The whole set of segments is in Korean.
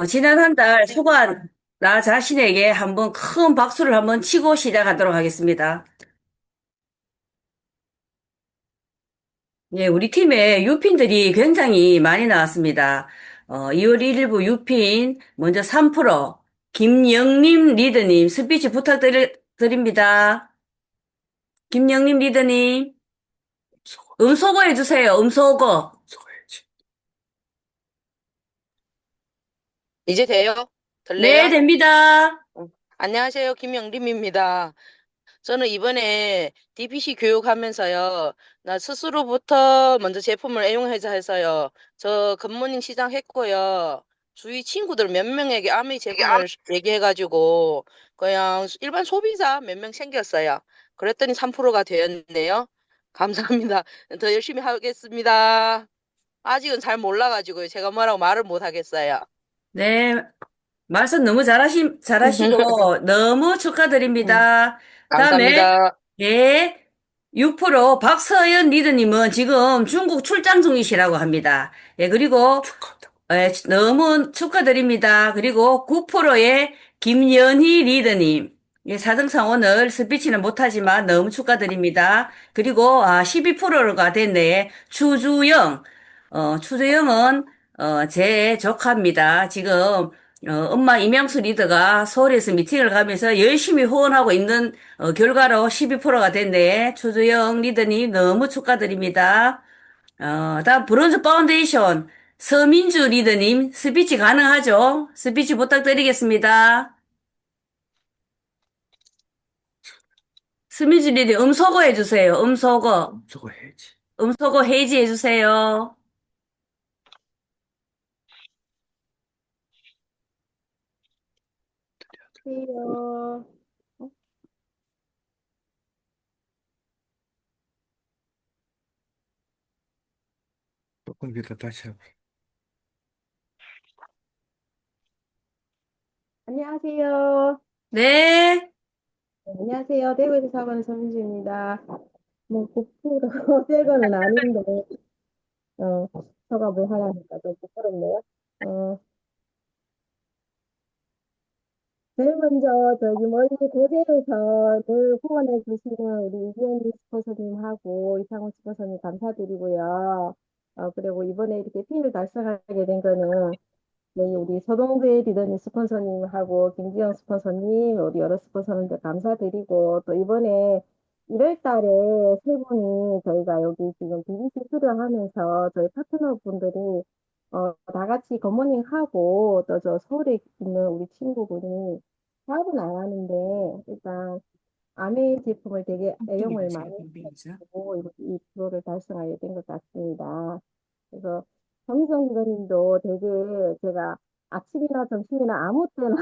지난 한 달 소관 나 자신에게 한번 큰 박수를 한번 치고 시작하도록 하겠습니다. 예, 우리 팀에 유핀들이 굉장히 많이 나왔습니다. 2월 1일부 유핀 먼저 3프로 김영림 리더님 스피치 부탁드립니다. 김영림 리더님 음소거 해주세요. 음소거. 이제 돼요? 네, 들려요? 됩니다. 안녕하세요. 김영림입니다. 저는 이번에 DPC 교육하면서요. 나 스스로부터 먼저 제품을 애용하자 해서요. 저 굿모닝 시장 했고요. 주위 친구들 몇 명에게 아메이 제품을 얘기해가지고 그냥 일반 소비자 몇 명 챙겼어요. 그랬더니 3%가 되었네요. 감사합니다. 더 열심히 하겠습니다. 아직은 잘 몰라가지고요. 제가 뭐라고 말을 못 하겠어요. 네, 말씀 너무 잘하시고 너무 축하드립니다. 다음에 감사합니다. 예, 6% 박서연 리더님은 지금 중국 출장 중이시라고 합니다. 예, 그리고 너무 축하드립니다. 그리고 9%의 김연희 리더님. 예, 사정상 오늘 스피치는 못하지만 너무 축하드립니다. 그리고 12%가 됐네. 추주영. 추주영은 제 조카입니다. 지금 엄마 이명수 리더가 서울에서 미팅을 가면서 열심히 후원하고 있는 결과로 12%가 됐네. 추주영 리더님 너무 축하드립니다. 다음 브론즈 파운데이션 서민주 리더님 스피치 가능하죠? 스피치 부탁드리겠습니다. 서민주 리더 음소거 해주세요. 음소거. 음소거 해지 해주세요. 안녕하세요. 조금 이따 다시 하고. 안녕하세요. 네. 네, 안녕하세요. 대구에서 사고하는 서민주입니다. 뭐, 9% 셀거는 아닌데, 어, 서갑을 하라니까 좀 부끄럽네요. 어, 제일 먼저 저기 멀리 고대에서 늘 후원해 주시는 우리 이현희 스포서님하고 이상훈 스포서님 감사드리고요. 그리고 이번에 이렇게 핀을 달성하게 된 거는 네, 우리 서동배 리더님 스폰서님하고 김지영 스폰서님, 우리 여러 스폰서님들 감사드리고, 또 이번에 1월 달에 세 분이 저희가 여기 지금 BBC 수료하면서 저희 파트너분들이 다 같이 굿모닝 하고, 또 저 서울에 있는 우리 친구분이 사업은 안 하는데, 일단 아메 제품을 되게 애용을 많이 해가지고, 이 프로를 달성하게 된 것 같습니다. 그래서 정희성 기자님도 되게 제가 아침이나 점심이나 아무 때나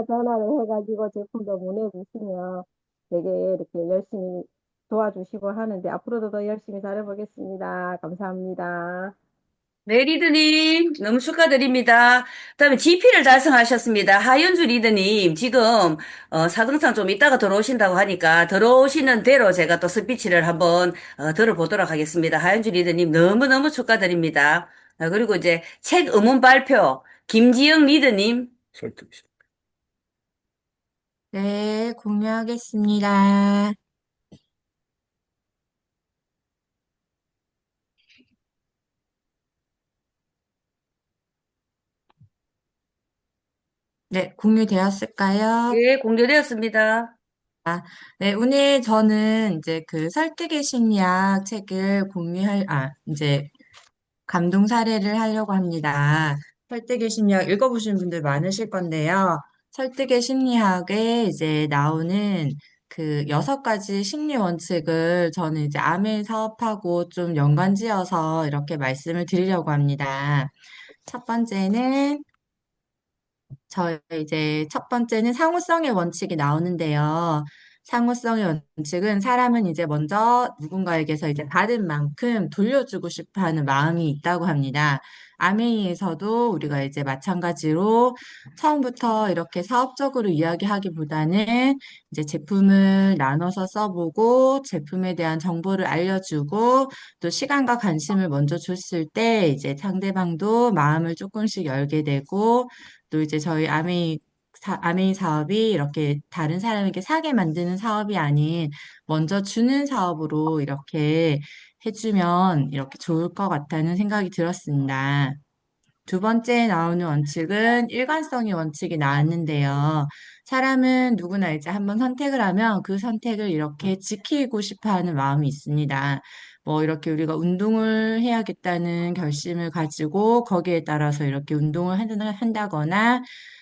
전화를 해가지고 제품도 보내주시면 되게 이렇게 열심히 도와주시고 하는데 앞으로도 더 열심히 잘해보겠습니다. 감사합니다. 네, 리드님, 너무 축하드립니다. 그다음에 GP를 달성하셨습니다. 하윤주 리드님, 지금, 사등상 좀 이따가 들어오신다고 하니까, 들어오시는 대로 제가 또 스피치를 한번, 들어보도록 하겠습니다. 하윤주 리드님, 너무너무 축하드립니다. 그리고 이제 책 의문 발표, 김지영 리드님, 설득. 네, 공유하겠습니다. 네, 공유되었을까요? 예, 공개되었습니다. 네, 오늘 저는 이제 그 설득의 심리학 책을 이제 감동 사례를 하려고 합니다. 설득의 심리학 읽어보신 분들 많으실 건데요. 설득의 심리학에 이제 나오는 그 6가지 심리 원칙을 저는 이제 아멘 사업하고 좀 연관지어서 이렇게 말씀을 드리려고 합니다. 첫 번째는 첫 번째는 상호성의 원칙이 나오는데요. 상호성의 원칙은 사람은 이제 먼저 누군가에게서 이제 받은 만큼 돌려주고 싶어 하는 마음이 있다고 합니다. 아메이에서도 우리가 이제 마찬가지로 처음부터 이렇게 사업적으로 이야기하기보다는 이제 제품을 나눠서 써보고 제품에 대한 정보를 알려주고 또 시간과 관심을 먼저 줬을 때 이제 상대방도 마음을 조금씩 열게 되고 또 이제 저희 아메이 사업이 이렇게 다른 사람에게 사게 만드는 사업이 아닌 먼저 주는 사업으로 이렇게 해주면 이렇게 좋을 것 같다는 생각이 들었습니다. 두 번째 나오는 원칙은 일관성의 원칙이 나왔는데요. 사람은 누구나 이제 한번 선택을 하면 그 선택을 이렇게 지키고 싶어 하는 마음이 있습니다. 뭐 이렇게 우리가 운동을 해야겠다는 결심을 가지고 거기에 따라서 이렇게 운동을 한다거나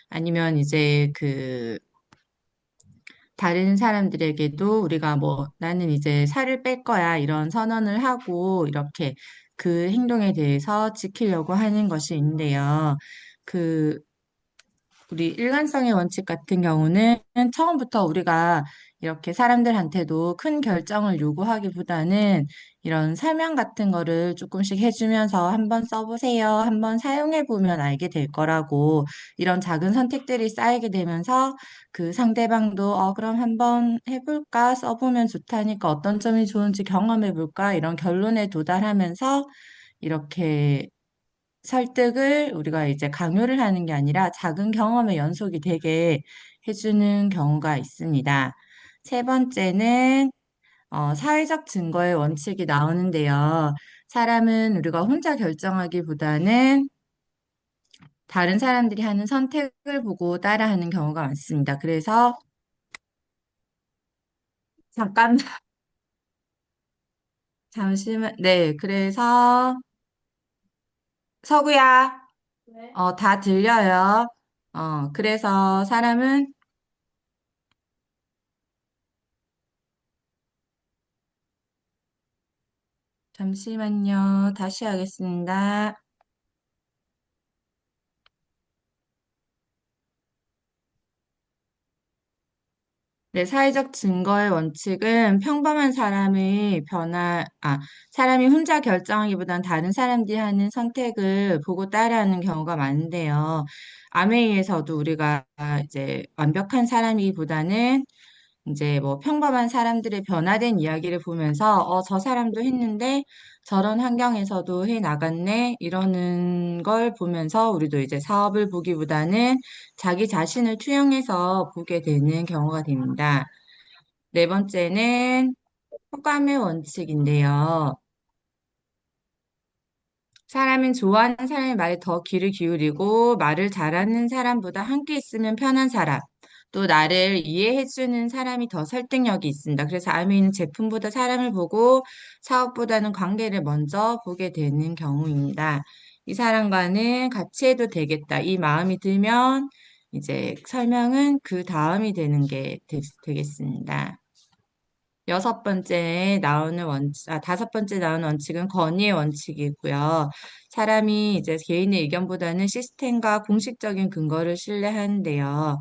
아니면 이제 다른 사람들에게도 우리가 뭐 나는 이제 살을 뺄 거야 이런 선언을 하고 이렇게 그 행동에 대해서 지키려고 하는 것이 있는데요. 그 우리 일관성의 원칙 같은 경우는 처음부터 우리가 이렇게 사람들한테도 큰 결정을 요구하기보다는 이런 설명 같은 거를 조금씩 해주면서 한번 써보세요. 한번 사용해 보면 알게 될 거라고 이런 작은 선택들이 쌓이게 되면서 그 상대방도 그럼 한번 해볼까? 써보면 좋다니까 어떤 점이 좋은지 경험해 볼까? 이런 결론에 도달하면서 이렇게 설득을 우리가 이제 강요를 하는 게 아니라 작은 경험의 연속이 되게 해주는 경우가 있습니다. 세 번째는 사회적 증거의 원칙이 나오는데요. 사람은 우리가 혼자 결정하기보다는 다른 사람들이 하는 선택을 보고 따라하는 경우가 많습니다. 그래서 잠깐 잠시만 네 그래서 서구야 다 들려요. 그래서 사람은 잠시만요. 다시 하겠습니다. 네, 사회적 증거의 원칙은 평범한 사람이 혼자 결정하기보단 다른 사람들이 하는 선택을 보고 따라하는 경우가 많은데요. 아메이에서도 우리가 이제 완벽한 사람이기보다는 이제 뭐 평범한 사람들의 변화된 이야기를 보면서 저 사람도 했는데 저런 환경에서도 해 나갔네 이러는 걸 보면서 우리도 이제 사업을 보기보다는 자기 자신을 투영해서 보게 되는 경우가 됩니다. 네 번째는 호감의 원칙인데요. 사람은 좋아하는 사람의 말에 더 귀를 기울이고 말을 잘하는 사람보다 함께 있으면 편한 사람, 또 나를 이해해주는 사람이 더 설득력이 있습니다. 그래서 아미는 제품보다 사람을 보고 사업보다는 관계를 먼저 보게 되는 경우입니다. 이 사람과는 같이 해도 되겠다. 이 마음이 들면 이제 설명은 그 다음이 되는 게 되겠습니다. 다섯 번째 나오는 원칙은 건의의 원칙이고요. 사람이 이제 개인의 의견보다는 시스템과 공식적인 근거를 신뢰하는데요.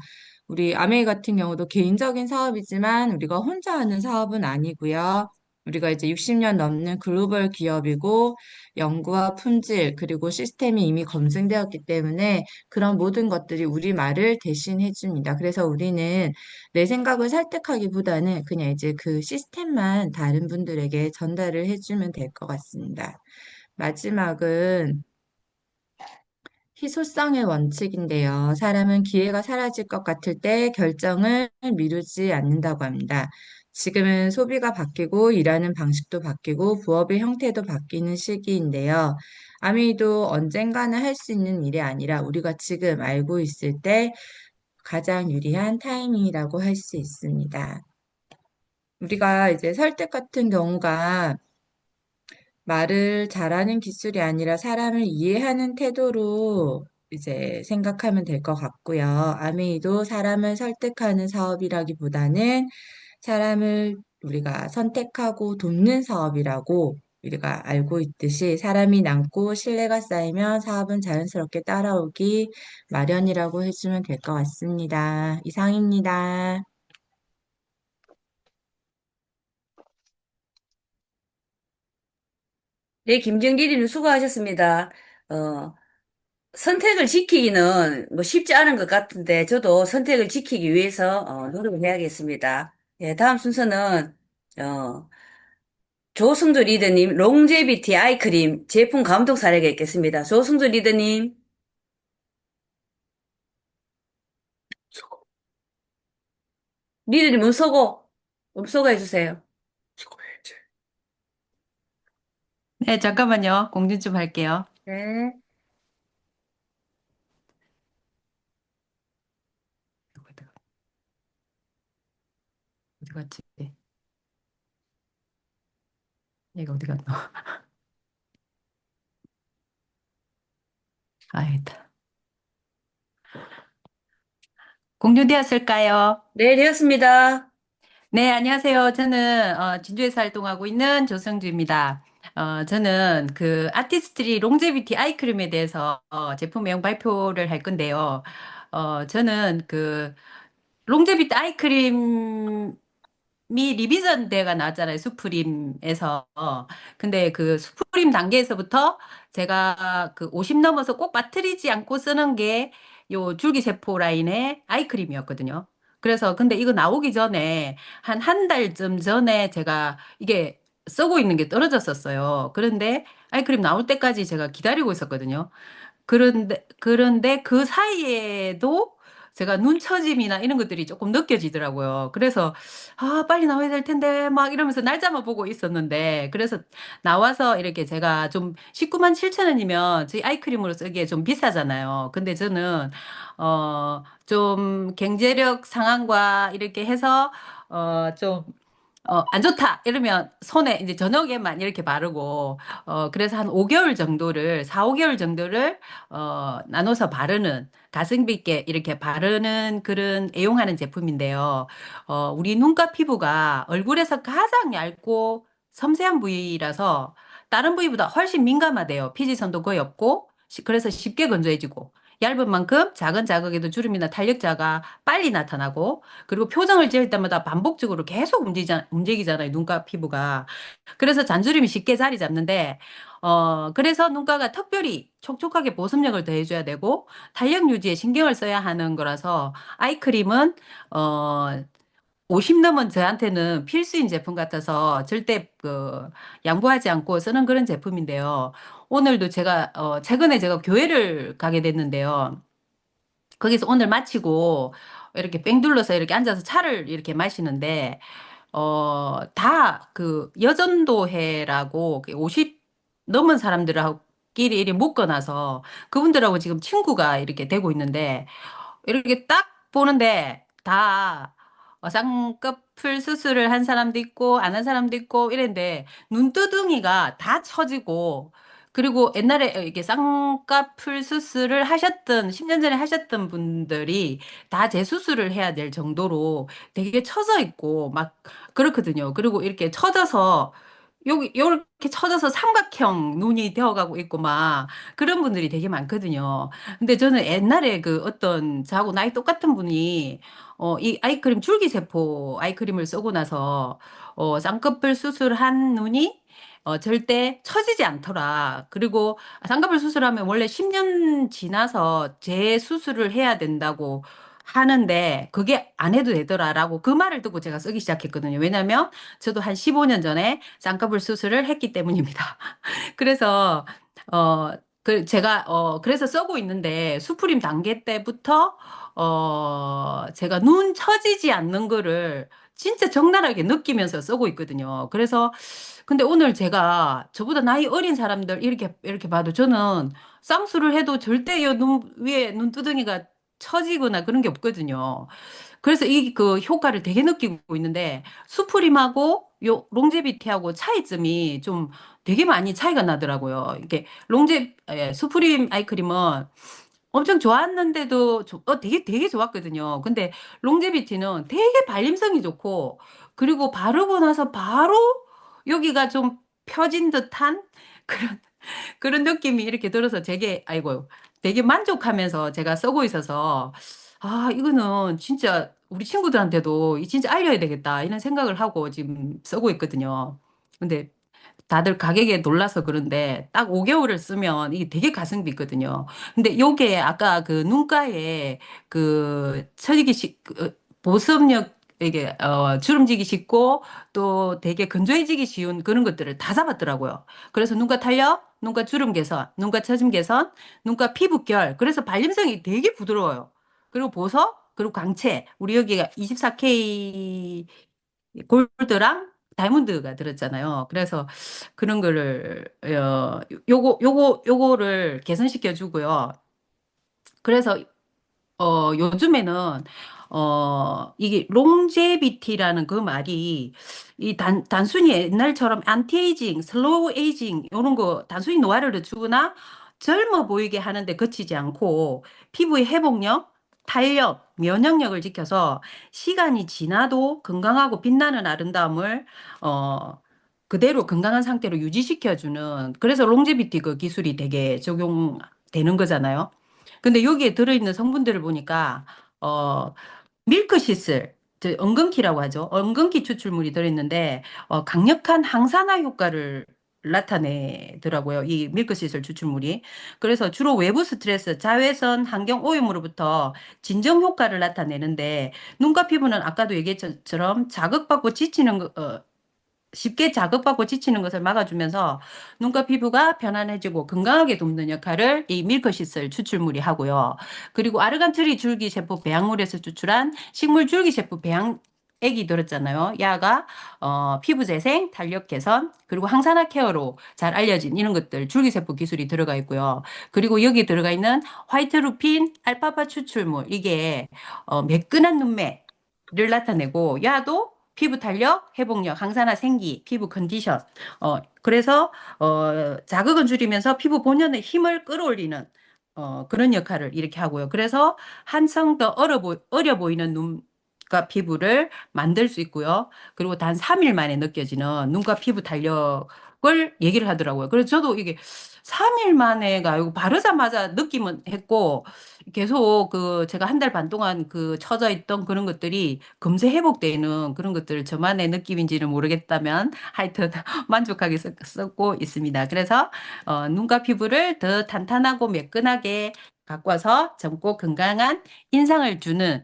우리 아메이 같은 경우도 개인적인 사업이지만 우리가 혼자 하는 사업은 아니고요. 우리가 이제 60년 넘는 글로벌 기업이고 연구와 품질 그리고 시스템이 이미 검증되었기 때문에 그런 모든 것들이 우리 말을 대신해 줍니다. 그래서 우리는 내 생각을 설득하기보다는 그냥 이제 그 시스템만 다른 분들에게 전달을 해주면 될 것 같습니다. 마지막은 희소성의 원칙인데요. 사람은 기회가 사라질 것 같을 때 결정을 미루지 않는다고 합니다. 지금은 소비가 바뀌고 일하는 방식도 바뀌고 부업의 형태도 바뀌는 시기인데요. 아미도 언젠가는 할 수 있는 일이 아니라 우리가 지금 알고 있을 때 가장 유리한 타이밍이라고 할 수 있습니다. 우리가 이제 설득 같은 경우가 말을 잘하는 기술이 아니라 사람을 이해하는 태도로 이제 생각하면 될 것 같고요. 아메이도 사람을 설득하는 사업이라기보다는 사람을 우리가 선택하고 돕는 사업이라고 우리가 알고 있듯이 사람이 남고 신뢰가 쌓이면 사업은 자연스럽게 따라오기 마련이라고 해주면 될 것 같습니다. 이상입니다. 네, 김정길님 수고하셨습니다. 어, 선택을 지키기는 뭐 쉽지 않은 것 같은데, 저도 선택을 지키기 위해서 노력을 해야겠습니다. 예, 다음 순서는, 어, 조승주 리더님, 롱제비티 아이크림 제품 감독 사례가 있겠습니다. 조승주 리더님, 수고, 리더님 음소거 해주세요. 수고해야지. 네, 잠깐만요. 공지 좀 할게요. 네. 어디 갔지? 얘가 어디 갔노? 아니다. 공유되었을까요? 네, 되었습니다. 네, 안녕하세요. 저는 진주에서 활동하고 있는 조성주입니다. 저는 그 아티스트리 롱제비티 아이크림에 대해서 제품 내용 발표를 할 건데요. 저는 그 롱제비티 아이크림이 리비전 대회가 나왔잖아요. 수프림에서. 근데 그 수프림 단계에서부터 제가 그 50 넘어서 꼭 빠뜨리지 않고 쓰는 게 요 줄기세포 라인의 아이크림이었거든요. 그래서 근데 이거 나오기 전에 한 달쯤 전에 제가 이게 쓰고 있는 게 떨어졌었어요. 그런데 아이크림 나올 때까지 제가 기다리고 있었거든요. 그런데 그 사이에도 제가 눈 처짐이나 이런 것들이 조금 느껴지더라고요. 그래서, 아, 빨리 나와야 될 텐데, 막 이러면서 날짜만 보고 있었는데, 그래서 나와서 이렇게 제가 좀 19만 7천 원이면 저희 아이크림으로 쓰기에 좀 비싸잖아요. 근데 저는, 좀 경제력 상황과 이렇게 해서, 좀 안 좋다. 이러면 손에 이제 저녁에만 이렇게 바르고, 그래서 한 5개월 정도를, 4, 5개월 정도를, 나눠서 바르는, 가성비 있게 이렇게 바르는 그런 애용하는 제품인데요. 우리 눈가 피부가 얼굴에서 가장 얇고 섬세한 부위라서 다른 부위보다 훨씬 민감하대요. 피지선도 거의 없고, 그래서 쉽게 건조해지고, 얇은 만큼 작은 자극에도 주름이나 탄력자가 빨리 나타나고, 그리고 표정을 지을 때마다 반복적으로 계속 움직이잖아요, 눈가 피부가. 그래서 잔주름이 쉽게 자리 잡는데, 그래서 눈가가 특별히 촉촉하게 보습력을 더해줘야 되고, 탄력 유지에 신경을 써야 하는 거라서, 아이크림은, 어, 50 넘은 저한테는 필수인 제품 같아서 절대 양보하지 않고 쓰는 그런 제품인데요. 오늘도 제가, 최근에 제가 교회를 가게 됐는데요. 거기서 오늘 마치고 이렇게 뺑 둘러서 이렇게 앉아서 차를 이렇게 마시는데, 다 그 여전도회라고 50 넘은 사람들끼리 이렇게 묶어놔서 그분들하고 지금 친구가 이렇게 되고 있는데, 이렇게 딱 보는데 다 쌍꺼풀 수술을 한 사람도 있고 안 한 사람도 있고 이랬는데 눈두덩이가 다 처지고 그리고 옛날에 이렇게 쌍꺼풀 수술을 하셨던 10년 전에 하셨던 분들이 다 재수술을 해야 될 정도로 되게 처져 있고 막 그렇거든요. 그리고 이렇게 처져서 여기 이렇게 처져서 삼각형 눈이 되어가고 있고 막 그런 분들이 되게 많거든요. 근데 저는 옛날에 그 어떤 저하고 나이 똑같은 분이 이 아이크림 줄기세포 아이크림을 쓰고 나서 쌍꺼풀 수술한 눈이 절대 처지지 않더라. 그리고 쌍꺼풀 수술하면 원래 10년 지나서 재수술을 해야 된다고 하는데 그게 안 해도 되더라라고 그 말을 듣고 제가 쓰기 시작했거든요. 왜냐면 저도 한 15년 전에 쌍꺼풀 수술을 했기 때문입니다. 그래서 어 제가 그래서 쓰고 있는데 수프림 단계 때부터 제가 눈 처지지 않는 거를 진짜 적나라하게 느끼면서 쓰고 있거든요. 그래서 근데 오늘 제가 저보다 나이 어린 사람들 이렇게 봐도 저는 쌍수를 해도 절대 이눈 위에 눈두덩이가 처지거나 그런 게 없거든요. 그래서 이 그 효과를 되게 느끼고 있는데 수프림하고 요 롱제비티하고 차이점이 좀 되게 많이 차이가 나더라고요. 이게 수프림 아이크림은 엄청 좋았는데도 되게 좋았거든요. 근데 롱제비티는 되게 발림성이 좋고 그리고 바르고 나서 바로 여기가 좀 펴진 듯한 그런 느낌이 이렇게 들어서 되게 만족하면서 제가 쓰고 있어서, 아, 이거는 진짜 우리 친구들한테도 진짜 알려야 되겠다, 이런 생각을 하고 지금 쓰고 있거든요. 근데 다들 가격에 놀라서 그런데 딱 5개월을 쓰면 이게 되게 가성비 있거든요. 근데 요게 아까 그 눈가에 그 처지기 보습력 이게 주름지기 쉽고 또 되게 건조해지기 쉬운 그런 것들을 다 잡았더라고요. 그래서 눈가 탄력, 눈가 주름 개선, 눈가 처짐 개선, 눈가 피부결. 그래서 발림성이 되게 부드러워요. 그리고 보석, 그리고 광채. 우리 여기가 24K 골드랑 다이아몬드가 들었잖아요. 그래서 그런 거를 요거를 개선시켜 주고요. 그래서 요즘에는, 이게 롱제비티라는 그 말이, 단순히 옛날처럼 안티에이징, 슬로우 에이징, 이런 거, 단순히 노화를 주거나 젊어 보이게 하는데 그치지 않고, 피부의 회복력, 탄력, 면역력을 지켜서 시간이 지나도 건강하고 빛나는 아름다움을, 그대로 건강한 상태로 유지시켜주는, 그래서 롱제비티 그 기술이 되게 적용되는 거잖아요. 근데 여기에 들어있는 성분들을 보니까 어 밀크시슬, 저 엉겅퀴라고 하죠. 엉겅퀴 추출물이 들어있는데 강력한 항산화 효과를 나타내더라고요. 이 밀크시슬 추출물이. 그래서 주로 외부 스트레스, 자외선, 환경 오염으로부터 진정 효과를 나타내는데 눈과 피부는 아까도 얘기했던 것처럼 자극받고 지치는 쉽게 자극받고 지치는 것을 막아주면서 눈과 피부가 편안해지고 건강하게 돕는 역할을 이 밀크시슬 추출물이 하고요. 그리고 아르간트리 줄기세포 배양물에서 추출한 식물 줄기세포 배양액이 들었잖아요. 야가 피부 재생, 탄력 개선, 그리고 항산화 케어로 잘 알려진 이런 것들 줄기세포 기술이 들어가 있고요. 그리고 여기 들어가 있는 화이트 루핀 알파파 추출물 이게 매끈한 눈매를 나타내고 야도 피부 탄력, 회복력, 항산화 생기, 피부 컨디션. 그래서, 자극은 줄이면서 피부 본연의 힘을 끌어올리는, 그런 역할을 이렇게 하고요. 그래서 한층 더 어려 보이는 눈과 피부를 만들 수 있고요. 그리고 단 3일 만에 느껴지는 눈과 피부 탄력을 얘기를 하더라고요. 그래서 저도 이게 3일 만에가 이거 바르자마자 느낌은 했고, 계속 그 제가 한 달 반 동안 그 처져 있던 그런 것들이 금세 회복되는 그런 것들 저만의 느낌인지는 모르겠다면 하여튼 만족하게 썼고 있습니다. 그래서 눈과 피부를 더 탄탄하고 매끈하게 가꿔서 젊고 건강한 인상을 주는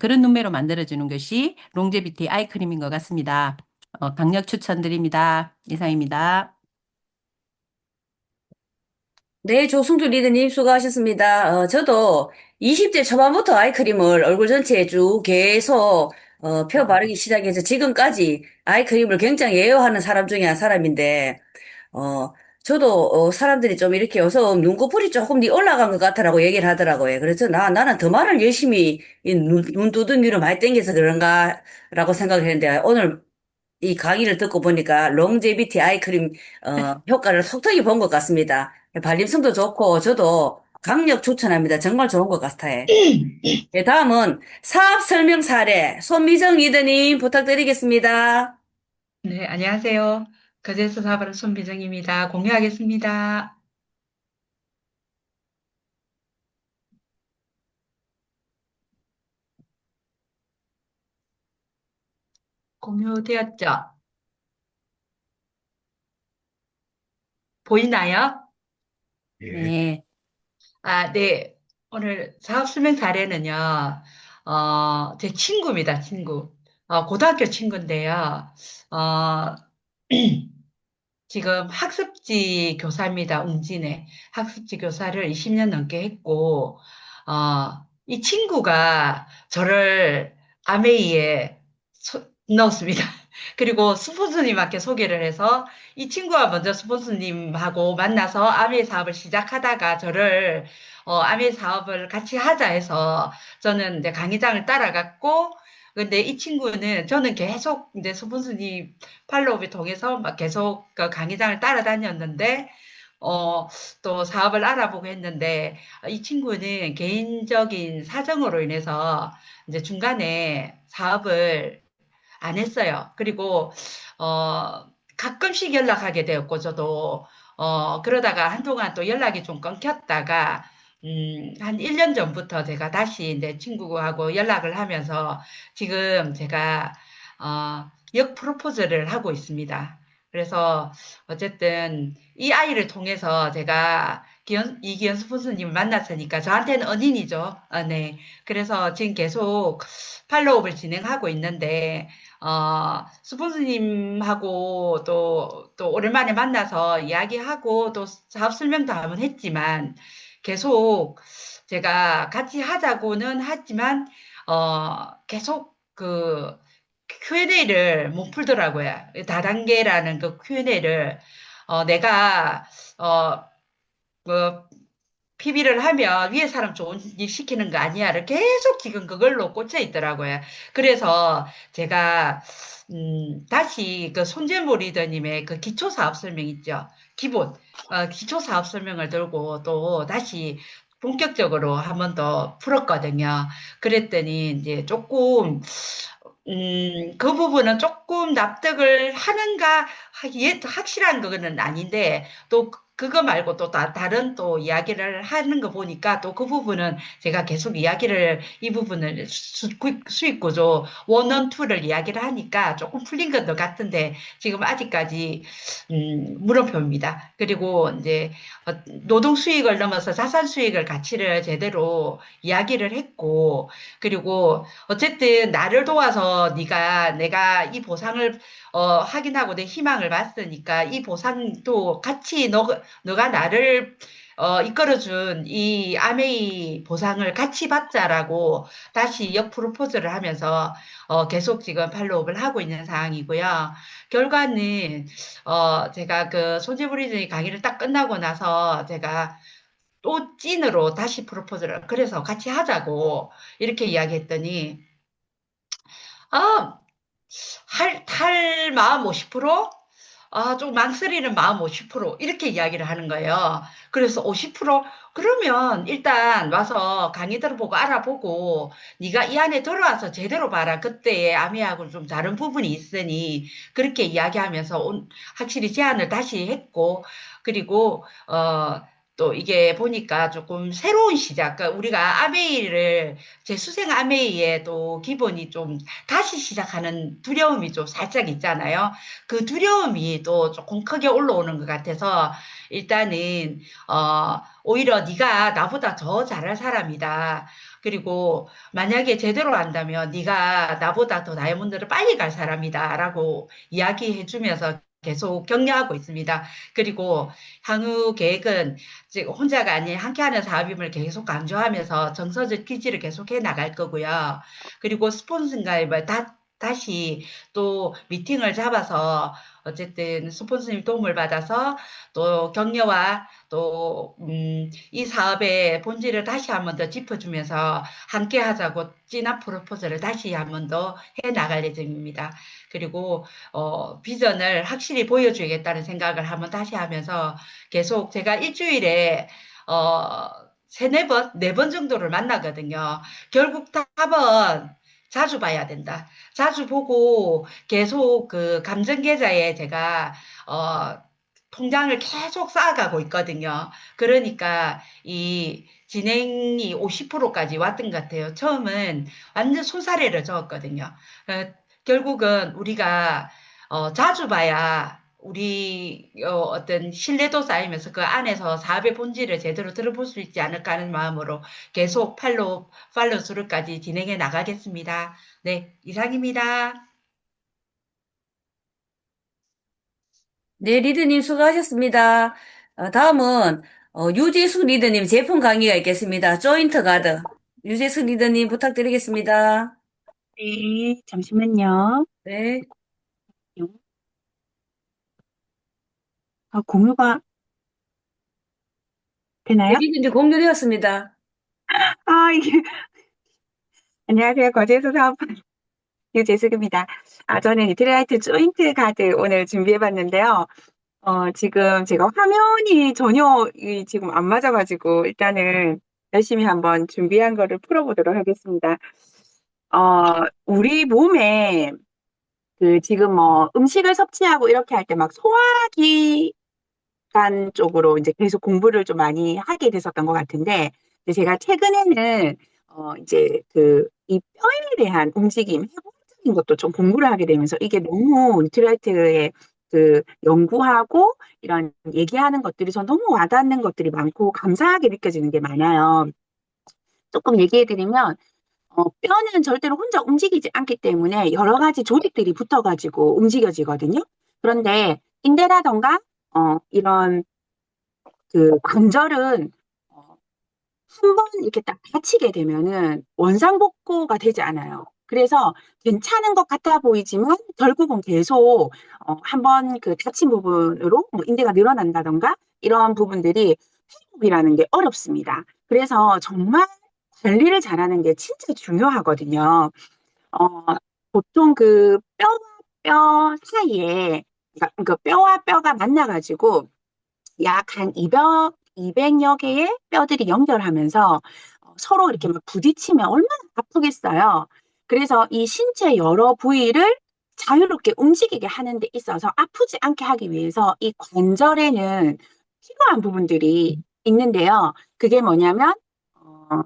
그런 눈매로 만들어주는 것이 롱제비티 아이크림인 것 같습니다. 강력 추천드립니다. 이상입니다. 네, 조승주 리더님 수고하셨습니다. 저도 20대 초반부터 아이크림을 얼굴 전체에 쭉 계속 펴 바르기 시작해서 지금까지 아이크림을 굉장히 애용하는 사람 중에 한 사람인데 어, 저도 사람들이 좀 이렇게 요즘 눈꺼풀이 조금 더 올라간 것 같다라고 얘기를 하더라고요. 그래서 나는 더 말을 열심히 이 눈두덩이로 많이 땡겨서 그런가라고 생각을 했는데 오늘 이 강의를 듣고 보니까 롱제비티 아이크림 효과를 속속히 본 것 같습니다. 발림성도 좋고 저도 강력 추천합니다. 정말 좋은 것 같아요. 네, 다음은 사업 설명 사례 손미정 리더님 부탁드리겠습니다. 네, 안녕하세요. 거제에서 사업하는 손비정입니다. 공유하겠습니다. 공유되었죠? 보이나요? 예. 네. 아, 네. 오늘 사업 설명 사례는요, 제 친구입니다, 친구. 고등학교 친구인데요. 어, 지금 학습지 교사입니다. 웅진에. 학습지 교사를 20년 넘게 했고, 이 친구가 저를 아메이에 넣었습니다. 그리고 스폰서님한테 소개를 해서 이 친구가 먼저 스폰서님하고 만나서 아메이 사업을 시작하다가 저를 아메이 사업을 같이 하자 해서 저는 이제 강의장을 따라갔고, 근데 이 친구는 저는 계속 이제 스폰서님 팔로우를 통해서 막 계속 그 강의장을 따라다녔는데, 또 사업을 알아보고 했는데, 이 친구는 개인적인 사정으로 인해서 이제 중간에 사업을 안 했어요. 그리고, 가끔씩 연락하게 되었고, 저도, 그러다가 한동안 또 연락이 좀 끊겼다가, 한 1년 전부터 제가 다시 내 친구하고 연락을 하면서 지금 제가, 역 프로포즈를 하고 있습니다. 그래서 어쨌든 이 아이를 통해서 제가 이기현 스폰서님을 만났으니까 저한테는 은인이죠. 네. 그래서 지금 계속 팔로우업을 진행하고 있는데, 스폰서님하고 또 오랜만에 만나서 이야기하고 또 사업 설명도 한번 했지만, 계속 제가 같이 하자고는 하지만, 계속 Q&A를 못 풀더라고요. 다단계라는 그 Q&A를, 내가, 뭐, PB를 하면 위에 사람 좋은 일 시키는 거 아니야를 계속 지금 그걸로 꽂혀 있더라고요. 그래서 제가, 다시 그 손재모 리더님의 그 기초 사업 설명 있죠. 기본, 기초 사업 설명을 들고 또 다시 본격적으로 한 번 더 풀었거든요. 그랬더니 이제 조금 그 부분은 조금 납득을 하는가, 확실한 그거는 아닌데, 또 그거 말고 또 다른 또 이야기를 하는 거 보니까 또 그 부분은 제가 계속 이 부분을 수익 구조, 원원 투를 이야기를 하니까 조금 풀린 것 같은데, 지금 아직까지, 물음표입니다. 그리고 이제, 노동 수익을 넘어서 자산 수익을 가치를 제대로 이야기를 했고, 그리고 어쨌든 나를 도와서 내가 이 보상을 확인하고 내 희망을 봤으니까 이 보상도 같이 너가 나를 이끌어준 이 아메이 보상을 같이 받자라고 다시 역 프로포즈를 하면서 계속 지금 팔로우업을 하고 있는 상황이고요. 결과는 제가 그 손재브리즈의 강의를 딱 끝나고 나서 제가 또 찐으로 다시 프로포즈를 그래서 같이 하자고 이렇게 이야기했더니 아, 할 마음 50%? 좀 망설이는 마음 50% 이렇게 이야기를 하는 거예요. 그래서 50%? 그러면 일단 와서 강의 들어보고 알아보고 네가 이 안에 들어와서 제대로 봐라. 그때의 아미하고 좀 다른 부분이 있으니 그렇게 이야기하면서 확실히 제안을 다시 했고 그리고 또 이게 보니까 조금 새로운 시작, 그러니까 우리가 아메이를 제 수생 아메이의 또 기본이 좀 다시 시작하는 두려움이 좀 살짝 있잖아요. 그 두려움이 또 조금 크게 올라오는 것 같아서 일단은 오히려 네가 나보다 더 잘할 사람이다. 그리고 만약에 제대로 한다면 네가 나보다 더 다이아몬드를 빨리 갈 사람이다라고 이야기해 주면서 계속 격려하고 있습니다. 그리고 향후 계획은 지금 혼자가 아닌 함께하는 사업임을 계속 강조하면서 정서적 퀴즈를 계속해 나갈 거고요. 그리고 스폰서인가에 다시 또 미팅을 잡아서 어쨌든 스폰서님 도움을 받아서 또 격려와 또 이 사업의 본질을 다시 한번 더 짚어주면서 함께 하자고 진압 프로포즈를 다시 한번 더 해 나갈 예정입니다. 그리고 비전을 확실히 보여줘야겠다는 생각을 한번 다시 하면서 계속 제가 일주일에 세네 번, 네 번 정도를 만나거든요. 결국 답은 자주 봐야 된다. 자주 보고 계속 그 감정 계좌에 제가 통장을 계속 쌓아가고 있거든요. 그러니까 이 진행이 50%까지 왔던 것 같아요. 처음은 완전 손사래를 저었거든요. 결국은 우리가 자주 봐야 우리 어떤 신뢰도 쌓이면서 그 안에서 사업의 본질을 제대로 들어볼 수 있지 않을까 하는 마음으로 계속 팔로우 스루까지 진행해 나가겠습니다. 네, 이상입니다. 네, 리드님 수고하셨습니다. 다음은 유재숙 리드님 제품 강의가 있겠습니다. 조인트 가드. 유재숙 리드님 부탁드리겠습니다. 네, 잠시만요. 네. 공유가 네, 되나요? 리드님 공유되었습니다. 이게, 안녕하세요. 거제도 사업부 유재숙입니다. 저는 이트라이트 조인트 가드 오늘 준비해봤는데요. 지금 제가 화면이 전혀 지금 안 맞아가지고, 일단은 열심히 한번 준비한 거를 풀어보도록 하겠습니다. 우리 몸에 지금 뭐 음식을 섭취하고 이렇게 할 때 막 소화기 간 쪽으로 이제 계속 공부를 좀 많이 하게 됐었던 것 같은데, 이제 제가 최근에는, 이제 이 뼈에 대한 움직임, 해부학적인 것도 좀 공부를 하게 되면서 이게 너무 리트라이트의 그 연구하고 이런 얘기하는 것들이 전 너무 와닿는 것들이 많고 감사하게 느껴지는 게 많아요. 조금 얘기해드리면 뼈는 절대로 혼자 움직이지 않기 때문에 여러 가지 조직들이 붙어가지고 움직여지거든요. 그런데 인대라던가 이런 그 관절은 한 번 이렇게 딱 다치게 되면은 원상복구가 되지 않아요. 그래서 괜찮은 것 같아 보이지만 결국은 계속 한번 그 다친 부분으로 뭐 인대가 늘어난다던가 이런 부분들이 회복이라는 게 어렵습니다. 그래서 정말 관리를 잘하는 게 진짜 중요하거든요. 어, 보통 그 뼈와 뼈 사이에 그러니까 뼈와 뼈가 만나가지고 약 한 200여 개의 뼈들이 연결하면서 서로 이렇게 막 부딪히면 얼마나 아프겠어요. 그래서 이 신체 여러 부위를 자유롭게 움직이게 하는 데 있어서 아프지 않게 하기 위해서 이 관절에는 필요한 부분들이 있는데요. 그게 뭐냐면 어,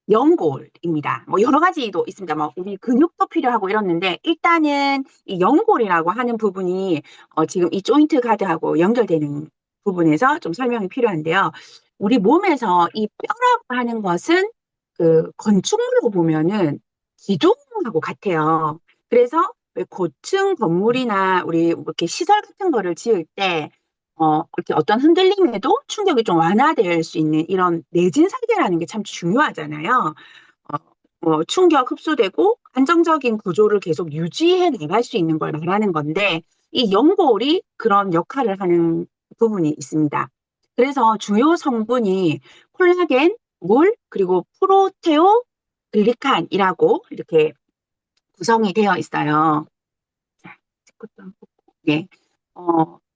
연골입니다. 뭐 여러 가지도 있습니다. 뭐 우리 근육도 필요하고 이렇는데 일단은 이 연골이라고 하는 부분이 지금 이 조인트 가드하고 연결되는 부분에서 좀 설명이 필요한데요. 우리 몸에서 이 뼈라고 하는 것은 그 건축물로 보면은 기둥하고 같아요. 그래서 왜 고층 건물이나 우리 뭐 이렇게 시설 같은 거를 지을 때 이렇게 어떤 흔들림에도 충격이 좀 완화될 수 있는 이런 내진 설계라는 게 참 중요하잖아요. 어, 뭐 충격 흡수되고 안정적인 구조를 계속 유지해 나갈 수 있는 걸 말하는 건데 이 연골이 그런 역할을 하는 부분이 있습니다. 그래서 주요 성분이 콜라겐, 물, 그리고 프로테오 글리칸이라고 이렇게 구성이 되어 있어요. 자, 네.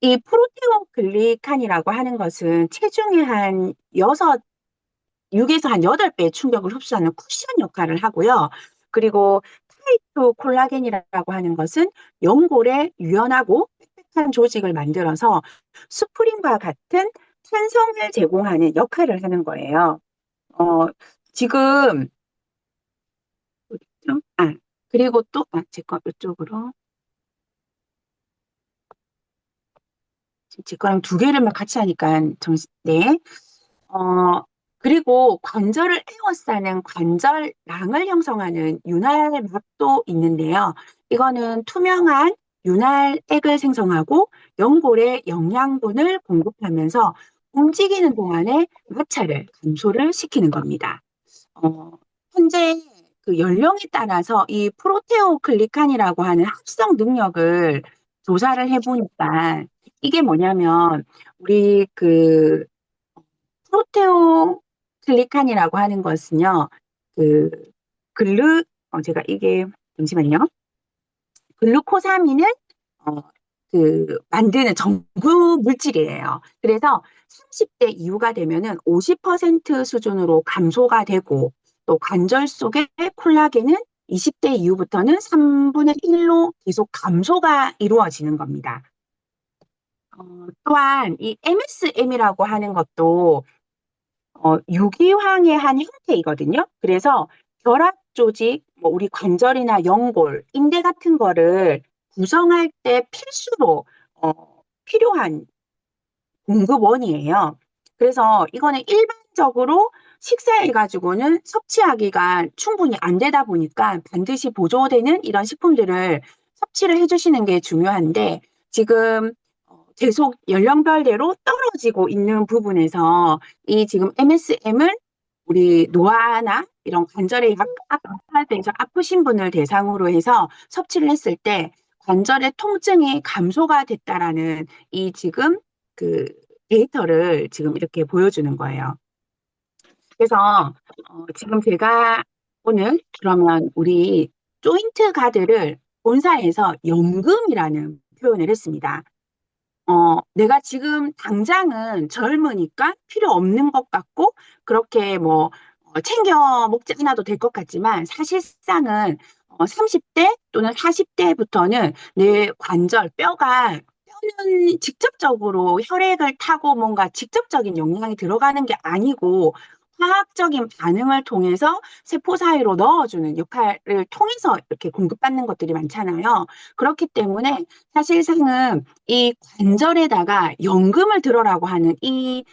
이 프로테오글리칸이라고 하는 것은 체중의 한 6에서 한 8배 충격을 흡수하는 쿠션 역할을 하고요. 그리고 타이트 콜라겐이라고 하는 것은 연골에 유연하고 빽빽한 조직을 만들어서 스프링과 같은 탄성을 제공하는 역할을 하는 거예요. 지금, 어딨죠? 그리고 또, 제 거 이쪽으로. 제 거랑 두 개를 막 같이 하니까 네. 그리고 관절을 에워싸는 관절낭을 형성하는 윤활막도 있는데요. 이거는 투명한 윤활액을 생성하고 연골에 영양분을 공급하면서 움직이는 동안에 마찰을 감소를 시키는 겁니다. 현재 그 연령에 따라서 이 프로테오글리칸이라고 하는 합성 능력을 조사를 해보니까 이게 뭐냐면 우리 그 프로테오글리칸이라고 하는 것은요, 그 제가 이게 잠시만요. 글루코사민은 어, 그 만드는 전구 물질이에요. 그래서 30대 이후가 되면은 50% 수준으로 감소가 되고 또 관절 속의 콜라겐은 20대 이후부터는 3분의 1로 계속 감소가 이루어지는 겁니다. 또한 이 MSM이라고 하는 것도 유기황의 한 형태이거든요. 그래서 결합 조직, 뭐 우리 관절이나 연골, 인대 같은 거를 구성할 때 필수로 필요한 공급원이에요. 그래서 이거는 일반적으로 식사해가지고는 섭취하기가 충분히 안 되다 보니까 반드시 보조되는 이런 식품들을 섭취를 해주시는 게 중요한데 지금 계속 연령별대로 떨어지고 있는 부분에서 이 지금 MSM을 우리 노화나 이런 관절에 약화돼서 아프신 분을 대상으로 해서 섭취를 했을 때 관절의 통증이 감소가 됐다라는 이 지금 그 데이터를 지금 이렇게 보여주는 거예요. 그래서 지금 제가 오늘 그러면 우리 조인트 가드를 본사에서 연금이라는 표현을 했습니다. 내가 지금 당장은 젊으니까 필요 없는 것 같고, 그렇게 뭐, 챙겨 먹지 않아도 될 것 같지만, 사실상은 30대 또는 40대부터는 내 관절, 뼈는 직접적으로 혈액을 타고 뭔가 직접적인 영향이 들어가는 게 아니고, 화학적인 반응을 통해서 세포 사이로 넣어주는 역할을 통해서 이렇게 공급받는 것들이 많잖아요. 그렇기 때문에 사실상은 이 관절에다가 연금을 들어라고 하는 이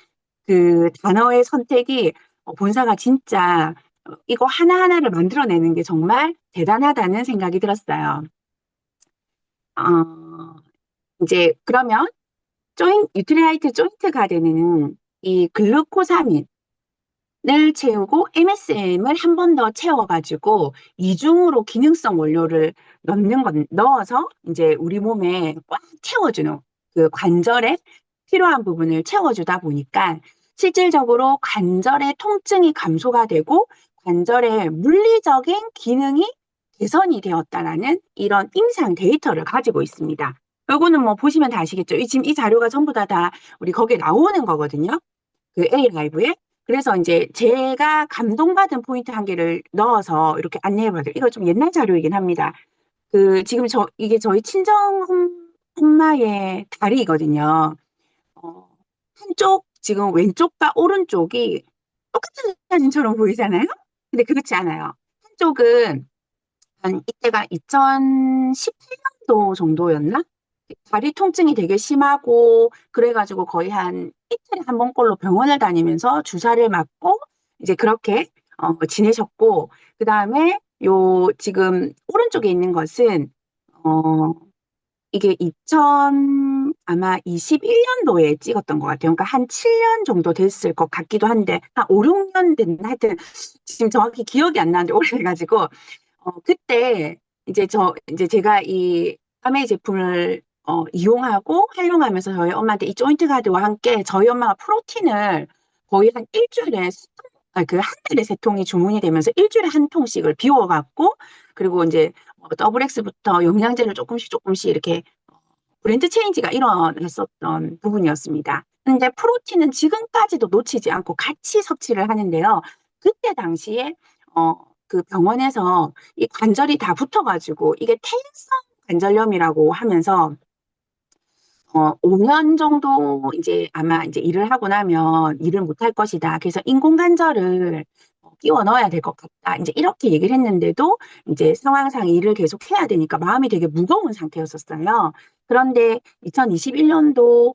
그 단어의 선택이 본사가 진짜 이거 하나하나를 만들어내는 게 정말 대단하다는 생각이 들었어요. 어, 이제 그러면 유틸라이트 조인트 가드는 이 글루코사민을 채우고 MSM을 한 번 더 채워가지고 이중으로 기능성 원료를 넣어서 이제 우리 몸에 꽉 채워주는 그 관절에 필요한 부분을 채워주다 보니까 실질적으로 관절의 통증이 감소가 되고 관절의 물리적인 기능이 개선이 되었다라는 이런 임상 데이터를 가지고 있습니다. 요거는 뭐 보시면 다 아시겠죠? 지금 이 자료가 전부 다 우리 거기에 나오는 거거든요. 그 A 라이브에. 그래서 이제 제가 감동받은 포인트 한 개를 넣어서 이렇게 안내해봐요. 이거 좀 옛날 자료이긴 합니다. 지금 이게 저희 친정 엄마의 다리거든요. 한쪽, 지금 왼쪽과 오른쪽이 똑같은 사진처럼 보이잖아요? 근데 그렇지 않아요. 한쪽은 이때가 2018년도 정도였나? 다리 통증이 되게 심하고, 그래가지고 거의 한 이틀에 한 번꼴로 병원을 다니면서 주사를 맞고, 이제 그렇게, 지내셨고, 그 다음에 지금 오른쪽에 있는 것은, 어, 이게 아마 21년도에 찍었던 것 같아요. 그러니까 한 7년 정도 됐을 것 같기도 한데, 한 5, 6년 됐나? 하여튼, 지금 정확히 기억이 안 나는데, 오래돼가지고, 그때, 이제 제가 이 아메이 제품을, 이용하고 활용하면서 저희 엄마한테 이 조인트 가드와 함께 저희 엄마가 프로틴을 거의 한 일주일에 한 달에 3통이 주문이 되면서 일주일에 한 통씩을 비워갖고, 그리고 이제 더블 X부터 영양제를 조금씩 이렇게 브랜드 체인지가 일어났었던 부분이었습니다. 근데 프로틴은 지금까지도 놓치지 않고 같이 섭취를 하는데요. 그때 당시에 그 병원에서 이 관절이 다 붙어가지고 이게 퇴행성 관절염이라고 하면서 5년 정도 이제 아마 이제 일을 하고 나면 일을 못할 것이다. 그래서 인공관절을 끼워 넣어야 될 것 같다. 이제 이렇게 얘기를 했는데도 이제 상황상 일을 계속 해야 되니까 마음이 되게 무거운 상태였었어요. 그런데 2021년도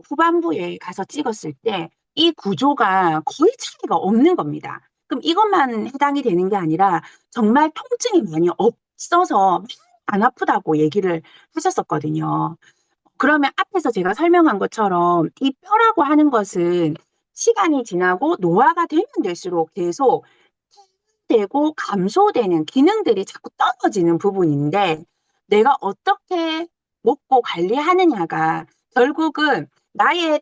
후반부에 가서 찍었을 때 이 구조가 거의 차이가 없는 겁니다. 그럼 이것만 해당이 되는 게 아니라 정말 통증이 많이 없어서 안 아프다고 얘기를 하셨었거든요. 그러면 앞에서 제가 설명한 것처럼 이 뼈라고 하는 것은 시간이 지나고 노화가 되면 될수록 계속 되고 감소되는 기능들이 자꾸 떨어지는 부분인데 내가 어떻게 먹고 관리하느냐가 결국은 나의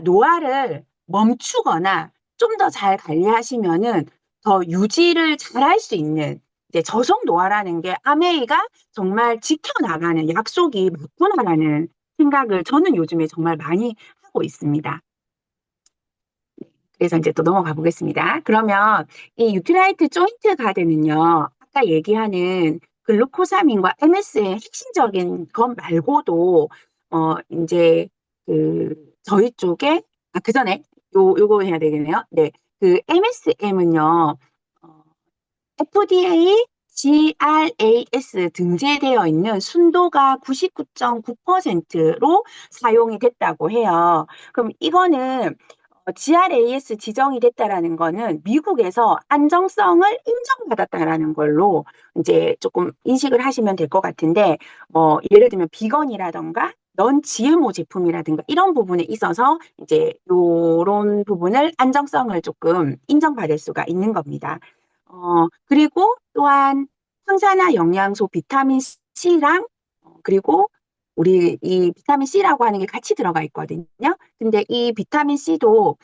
노화를 멈추거나 좀 더 잘 관리하시면은 더 유지를 잘 할 수 있는 이제 저속 노화라는 게 아메이가 정말 지켜나가는 약속이 맞구나라는 생각을 저는 요즘에 정말 많이 하고 있습니다. 그래서 이제 또 넘어가 보겠습니다. 그러면 이 유틸라이트 조인트 가드는요, 아까 얘기하는 글루코사민과 MS의 핵심적인 것 말고도, 이제 저희 쪽에, 그 전에 요거 해야 되겠네요. 네. 그 MSM은요, FDA, GRAS 등재되어 있는 순도가 99.9%로 사용이 됐다고 해요. 그럼 이거는 GRAS 지정이 됐다라는 거는 미국에서 안정성을 인정받았다라는 걸로 이제 조금 인식을 하시면 될 것 같은데, 예를 들면 비건이라던가 넌 GMO 제품이라든가 이런 부분에 있어서 이제 요런 부분을 안정성을 조금 인정받을 수가 있는 겁니다. 그리고 또한 항산화 영양소 비타민 C랑 그리고 우리 이 비타민 C라고 하는 게 같이 들어가 있거든요. 근데 이 비타민 C도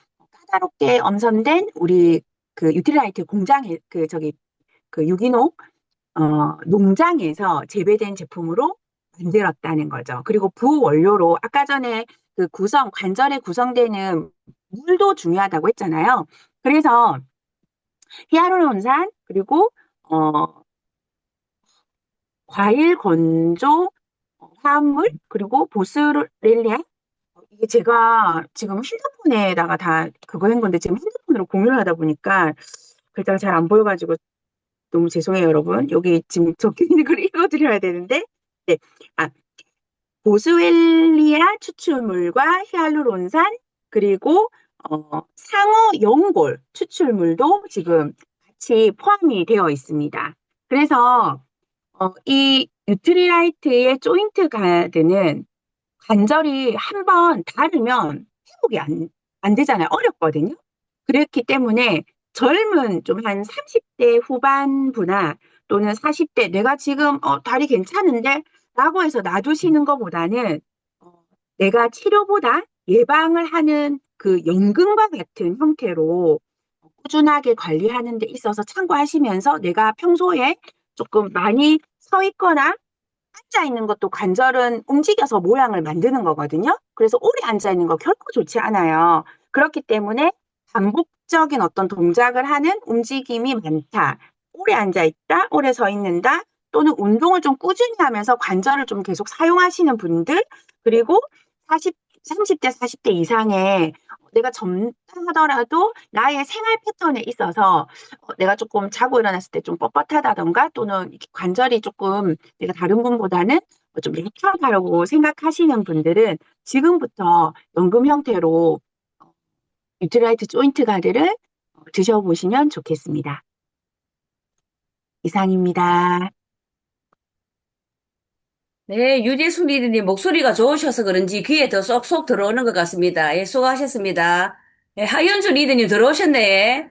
까다롭게 엄선된 우리 그 유틸라이트 공장에 그 유기농 농장에서 재배된 제품으로 만들었다는 거죠. 그리고 부원료로 아까 전에 그 관절에 구성되는 물도 중요하다고 했잖아요. 그래서 히알루론산 그리고 과일 건조 화합물 그리고 보스렐리아 이게 제가 지금 핸드폰에다가 다 그거 한 건데 지금 핸드폰으로 공유를 하다 보니까 글자가 잘 안 보여가지고 너무 죄송해요, 여러분. 여기 지금 적혀 있는 걸 읽어드려야 되는데, 네. 아, 보스웰리아 추출물과 히알루론산, 그리고, 상어 연골 추출물도 지금 같이 포함이 되어 있습니다. 그래서, 이 뉴트리라이트의 조인트 가드는 관절이 한번 닳으면 회복이 안 되잖아요. 어렵거든요. 그렇기 때문에 젊은 좀 한 30대 후반부나 또는 40대 내가 지금 다리 괜찮은데 라고 해서 놔두시는 것보다는 어, 내가 치료보다 예방을 하는 그 연금과 같은 형태로 꾸준하게 관리하는 데 있어서 참고하시면서 내가 평소에 조금 많이 서 있거나 앉아 있는 것도 관절은 움직여서 모양을 만드는 거거든요. 그래서 오래 앉아 있는 거 결코 좋지 않아요. 그렇기 때문에 반복적인 어떤 동작을 하는 움직임이 많다. 오래 앉아 있다, 오래 서 있는다, 또는 운동을 좀 꾸준히 하면서 관절을 좀 계속 사용하시는 분들, 그리고 30대, 40대 이상의 내가 젊다 하더라도 나의 생활 패턴에 있어서 내가 조금 자고 일어났을 때 좀 뻣뻣하다던가 또는 이렇게 관절이 조금 내가 다른 분보다는 좀 약하다고 생각하시는 분들은 지금부터 연금 형태로 유틸라이트 조인트 가드를 드셔보시면 좋겠습니다. 이상입니다. 네, 유재숙 리더님 목소리가 좋으셔서 그런지 귀에 더 쏙쏙 들어오는 것 같습니다. 예, 수고하셨습니다. 예, 하현주 리더님 들어오셨네.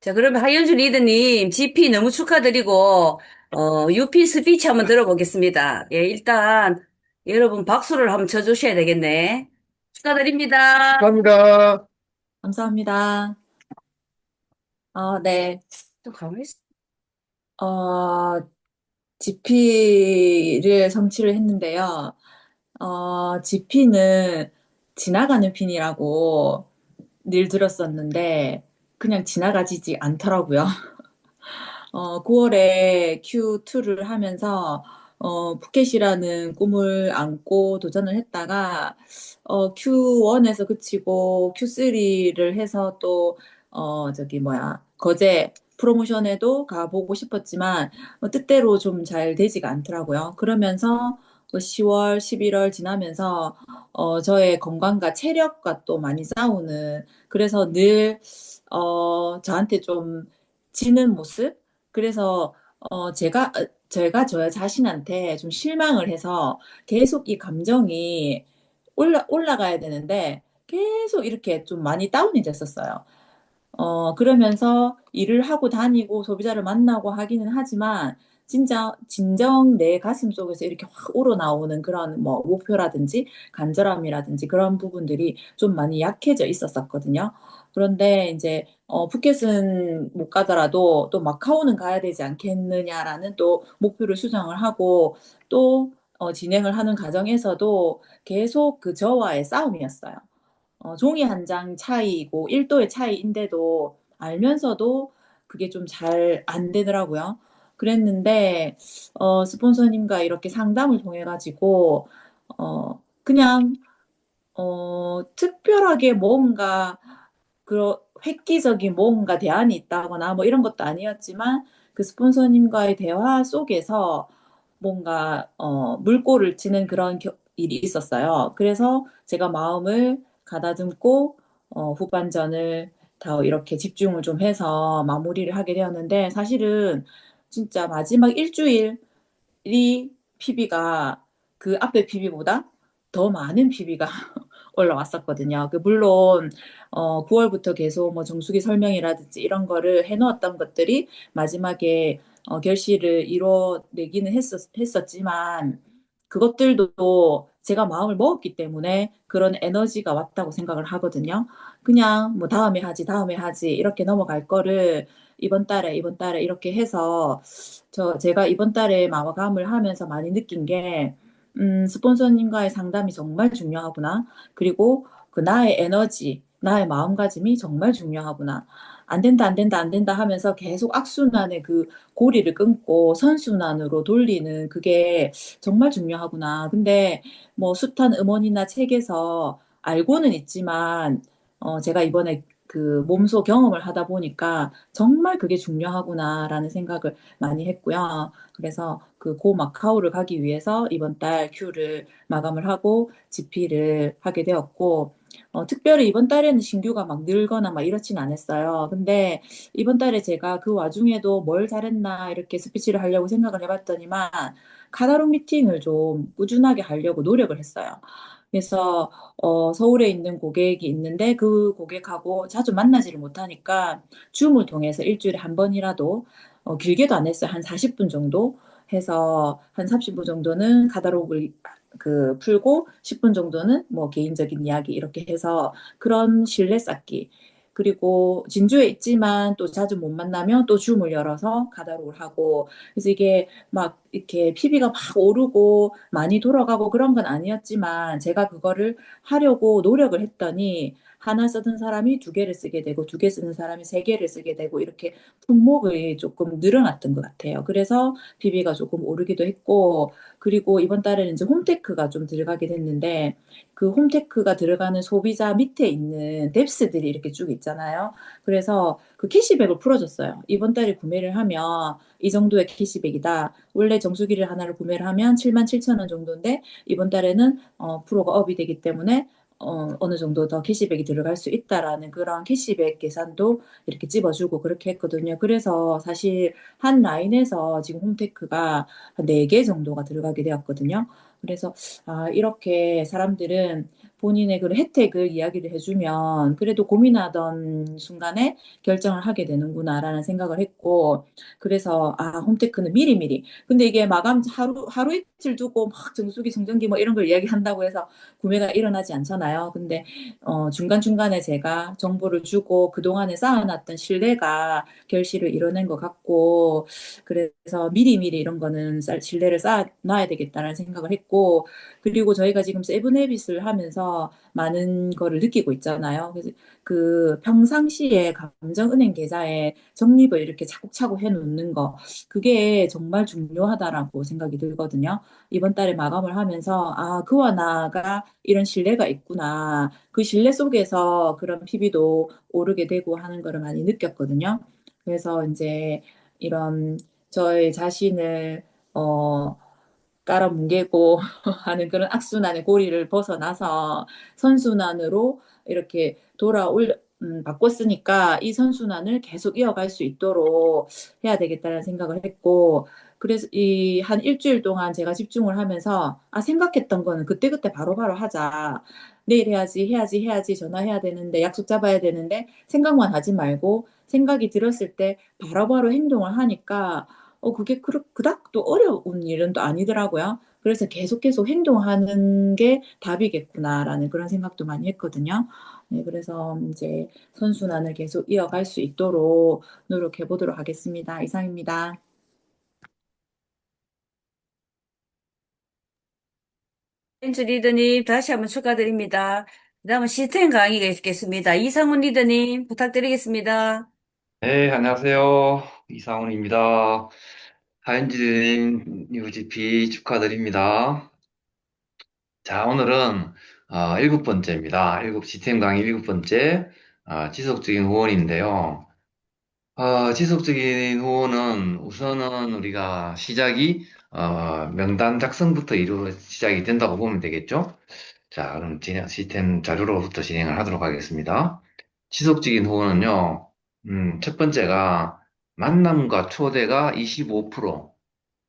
자, 그러면 하현주 리더님 GP 너무 축하드리고, UP 스피치 한번 들어보겠습니다. 예, 일단 여러분 박수를 한번 쳐주셔야 되겠네. 축하드립니다. 감사합니다. 감사합니다. 네. 좀 가만히 있어. GP를 성취를 했는데요. GP는 지나가는 핀이라고 늘 들었었는데, 그냥 지나가지지 않더라고요. 9월에 Q2를 하면서 푸켓이라는 꿈을 안고 도전을 했다가 Q1에서 그치고 Q3를 해서 또 저기 뭐야 거제 프로모션에도 가보고 싶었지만 뜻대로 좀 잘 되지가 않더라고요. 그러면서 10월, 11월 지나면서 저의 건강과 체력과 또 많이 싸우는 그래서 늘 저한테 좀 지는 모습 그래서 제가 저 자신한테 좀 실망을 해서 계속 이 감정이 올라가야 되는데 계속 이렇게 좀 많이 다운이 됐었어요. 그러면서 일을 하고 다니고 소비자를 만나고 하기는 하지만 진짜 진정 내 가슴 속에서 이렇게 확 우러나오는 그런 뭐 목표라든지 간절함이라든지 그런 부분들이 좀 많이 약해져 있었었거든요. 그런데 이제 푸켓은 못 가더라도 또 마카오는 가야 되지 않겠느냐라는 또 목표를 수정을 하고 또 진행을 하는 과정에서도 계속 그 저와의 싸움이었어요. 종이 한 장 차이고 1도의 차이인데도 알면서도 그게 좀 잘 안 되더라고요. 그랬는데, 스폰서님과 이렇게 상담을 통해 가지고, 그냥, 특별하게 뭔가, 획기적인 뭔가 대안이 있다거나 뭐 이런 것도 아니었지만, 그 스폰서님과의 대화 속에서 뭔가 물꼬를 치는 그런 일이 있었어요. 그래서 제가 마음을 가다듬고 후반전을 더 이렇게 집중을 좀 해서 마무리를 하게 되었는데 사실은 진짜 마지막 일주일이 PB가 그 앞에 PB보다 더 많은 PB가 올라왔었거든요. 물론 9월부터 계속 뭐 정수기 설명이라든지 이런 거를 해놓았던 것들이 마지막에 결실을 이뤄내기는 했었지만 그것들도 제가 마음을 먹었기 때문에 그런 에너지가 왔다고 생각을 하거든요. 그냥 뭐 다음에 하지 이렇게 넘어갈 거를 이번 달에 이렇게 해서 제가 이번 달에 마감을 하면서 많이 느낀 게 스폰서님과의 상담이 정말 중요하구나. 그리고 그 나의 에너지, 나의 마음가짐이 정말 중요하구나. 안 된다, 안 된다, 안 된다 하면서 계속 악순환의 그 고리를 끊고 선순환으로 돌리는 그게 정말 중요하구나. 근데 뭐 숱한 음원이나 책에서 알고는 있지만, 제가 이번에 그 몸소 경험을 하다 보니까 정말 그게 중요하구나라는 생각을 많이 했고요. 그래서 그 고 마카오를 가기 위해서 이번 달 큐를 마감을 하고 GP를 하게 되었고, 특별히 이번 달에는 신규가 막 늘거나 막 이렇진 않았어요. 근데 이번 달에 제가 그 와중에도 뭘 잘했나 이렇게 스피치를 하려고 생각을 해봤더니만 카다론 미팅을 좀 꾸준하게 하려고 노력을 했어요. 그래서 서울에 있는 고객이 있는데 그 고객하고 자주 만나지를 못하니까 줌을 통해서 일주일에 한 번이라도 길게도 안 했어요. 한 40분 정도 해서 한 30분 정도는 카다록을 그 풀고 10분 정도는 뭐 개인적인 이야기 이렇게 해서 그런 신뢰 쌓기. 그리고 진주에 있지만 또 자주 못 만나면 또 줌을 열어서 카다록을 하고 그래서 이게 막 이렇게 PB가 막 오르고 많이 돌아가고 그런 건 아니었지만 제가 그거를 하려고 노력을 했더니 하나 쓰던 사람이 두 개를 쓰게 되고 두 개 쓰는 사람이 세 개를 쓰게 되고 이렇게 품목이 조금 늘어났던 것 같아요. 그래서 PB가 조금 오르기도 했고 그리고 이번 달에는 이제 홈테크가 좀 들어가게 됐는데 그 홈테크가 들어가는 소비자 밑에 있는 뎁스들이 이렇게 쭉 있잖아요. 그래서 그 캐시백을 풀어줬어요. 이번 달에 구매를 하면 이 정도의 캐시백이다. 원래 정수기를 하나를 구매를 하면 77,000원 정도인데 이번 달에는 프로가 업이 되기 때문에 어느 정도 더 캐시백이 들어갈 수 있다라는 그런 캐시백 계산도 이렇게 찝어주고 그렇게 했거든요. 그래서 사실 한 라인에서 지금 홈테크가 한 4개 정도가 들어가게 되었거든요. 그래서 이렇게 사람들은 본인의 그 혜택을 이야기를 해주면 그래도 고민하던 순간에 결정을 하게 되는구나라는 생각을 했고 그래서 홈테크는 미리미리 근데 이게 마감 하루 이틀 두고 막 정수기 청정기 뭐 이런 걸 이야기한다고 해서 구매가 일어나지 않잖아요. 근데 중간중간에 제가 정보를 주고 그동안에 쌓아놨던 신뢰가 결실을 이뤄낸 것 같고 그래서 미리미리 이런 거는 신뢰를 쌓아놔야 되겠다는 생각을 했고 그리고 저희가 지금 세븐헤빗을 하면서 많은 거를 느끼고 있잖아요. 그래서 그 평상시에 감정은행 계좌에 적립을 이렇게 차곡차곡 해놓는 거 그게 정말 중요하다라고 생각이 들거든요. 이번 달에 마감을 하면서 그와 나가 이런 신뢰가 있구나. 그 신뢰 속에서 그런 PB도 오르게 되고 하는 거를 많이 느꼈거든요. 그래서 이제 이런 저의 자신을 어, 깔아뭉개고 하는 그런 악순환의 고리를 벗어나서 선순환으로 이렇게 바꿨으니까 이 선순환을 계속 이어갈 수 있도록 해야 되겠다는 생각을 했고, 그래서 이 한 일주일 동안 제가 집중을 하면서, 생각했던 거는 그때그때 바로바로 하자. 내일 해야지, 전화해야 되는데, 약속 잡아야 되는데, 생각만 하지 말고, 생각이 들었을 때 바로바로 행동을 하니까, 그게 그닥 또 어려운 일은 또 아니더라고요. 그래서 계속 행동하는 게 답이겠구나라는 그런 생각도 많이 했거든요. 네, 그래서 이제 선순환을 계속 이어갈 수 있도록 노력해 보도록 하겠습니다. 이상입니다. 엔주 리더님, 다시 한번 축하드립니다. 그 다음은 시스템 강의가 있겠습니다. 이상훈 리더님, 부탁드리겠습니다. 네, 안녕하세요. 이상훈입니다. 하인즈님, UGP 축하드립니다. 자, 오늘은 일곱 번째입니다. 시스템 강의 일곱 번째, 지속적인 후원인데요. 지속적인 후원은 우선은 우리가 명단 작성부터 시작이 된다고 보면 되겠죠? 자, 그럼 시스템 자료로부터 진행을 하도록 하겠습니다. 지속적인 후원은요, 첫 번째가 만남과 초대가 25%,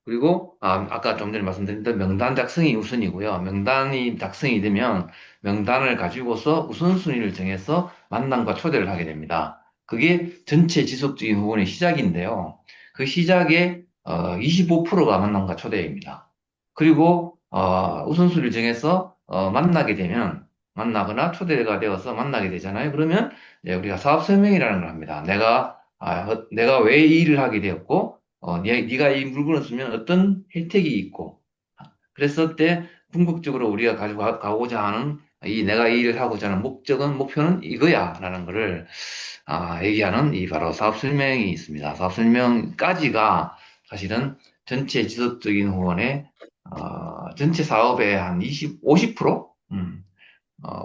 그리고, 아까 좀 전에 말씀드린 대로 명단 작성이 우선이고요. 명단이 작성이 되면 명단을 가지고서 우선순위를 정해서 만남과 초대를 하게 됩니다. 그게 전체 지속적인 후원의 시작인데요. 그 시작에 25%가 만남과 초대입니다. 그리고 우선순위를 정해서 만나거나 초대가 되어서 만나게 되잖아요. 그러면 이제 우리가 사업 설명이라는 걸 합니다. 내가 왜 이 일을 하게 되었고 네가 이 물건을 쓰면 어떤 혜택이 있고, 그랬을 때 궁극적으로 우리가 가지고 가고자 하는 내가 이 일을 하고자 하는 목표는 이거야, 라는 거를, 얘기하는 바로 사업 설명이 있습니다. 사업 설명까지가 사실은 전체 지속적인 후원의, 전체 사업의 한 50%?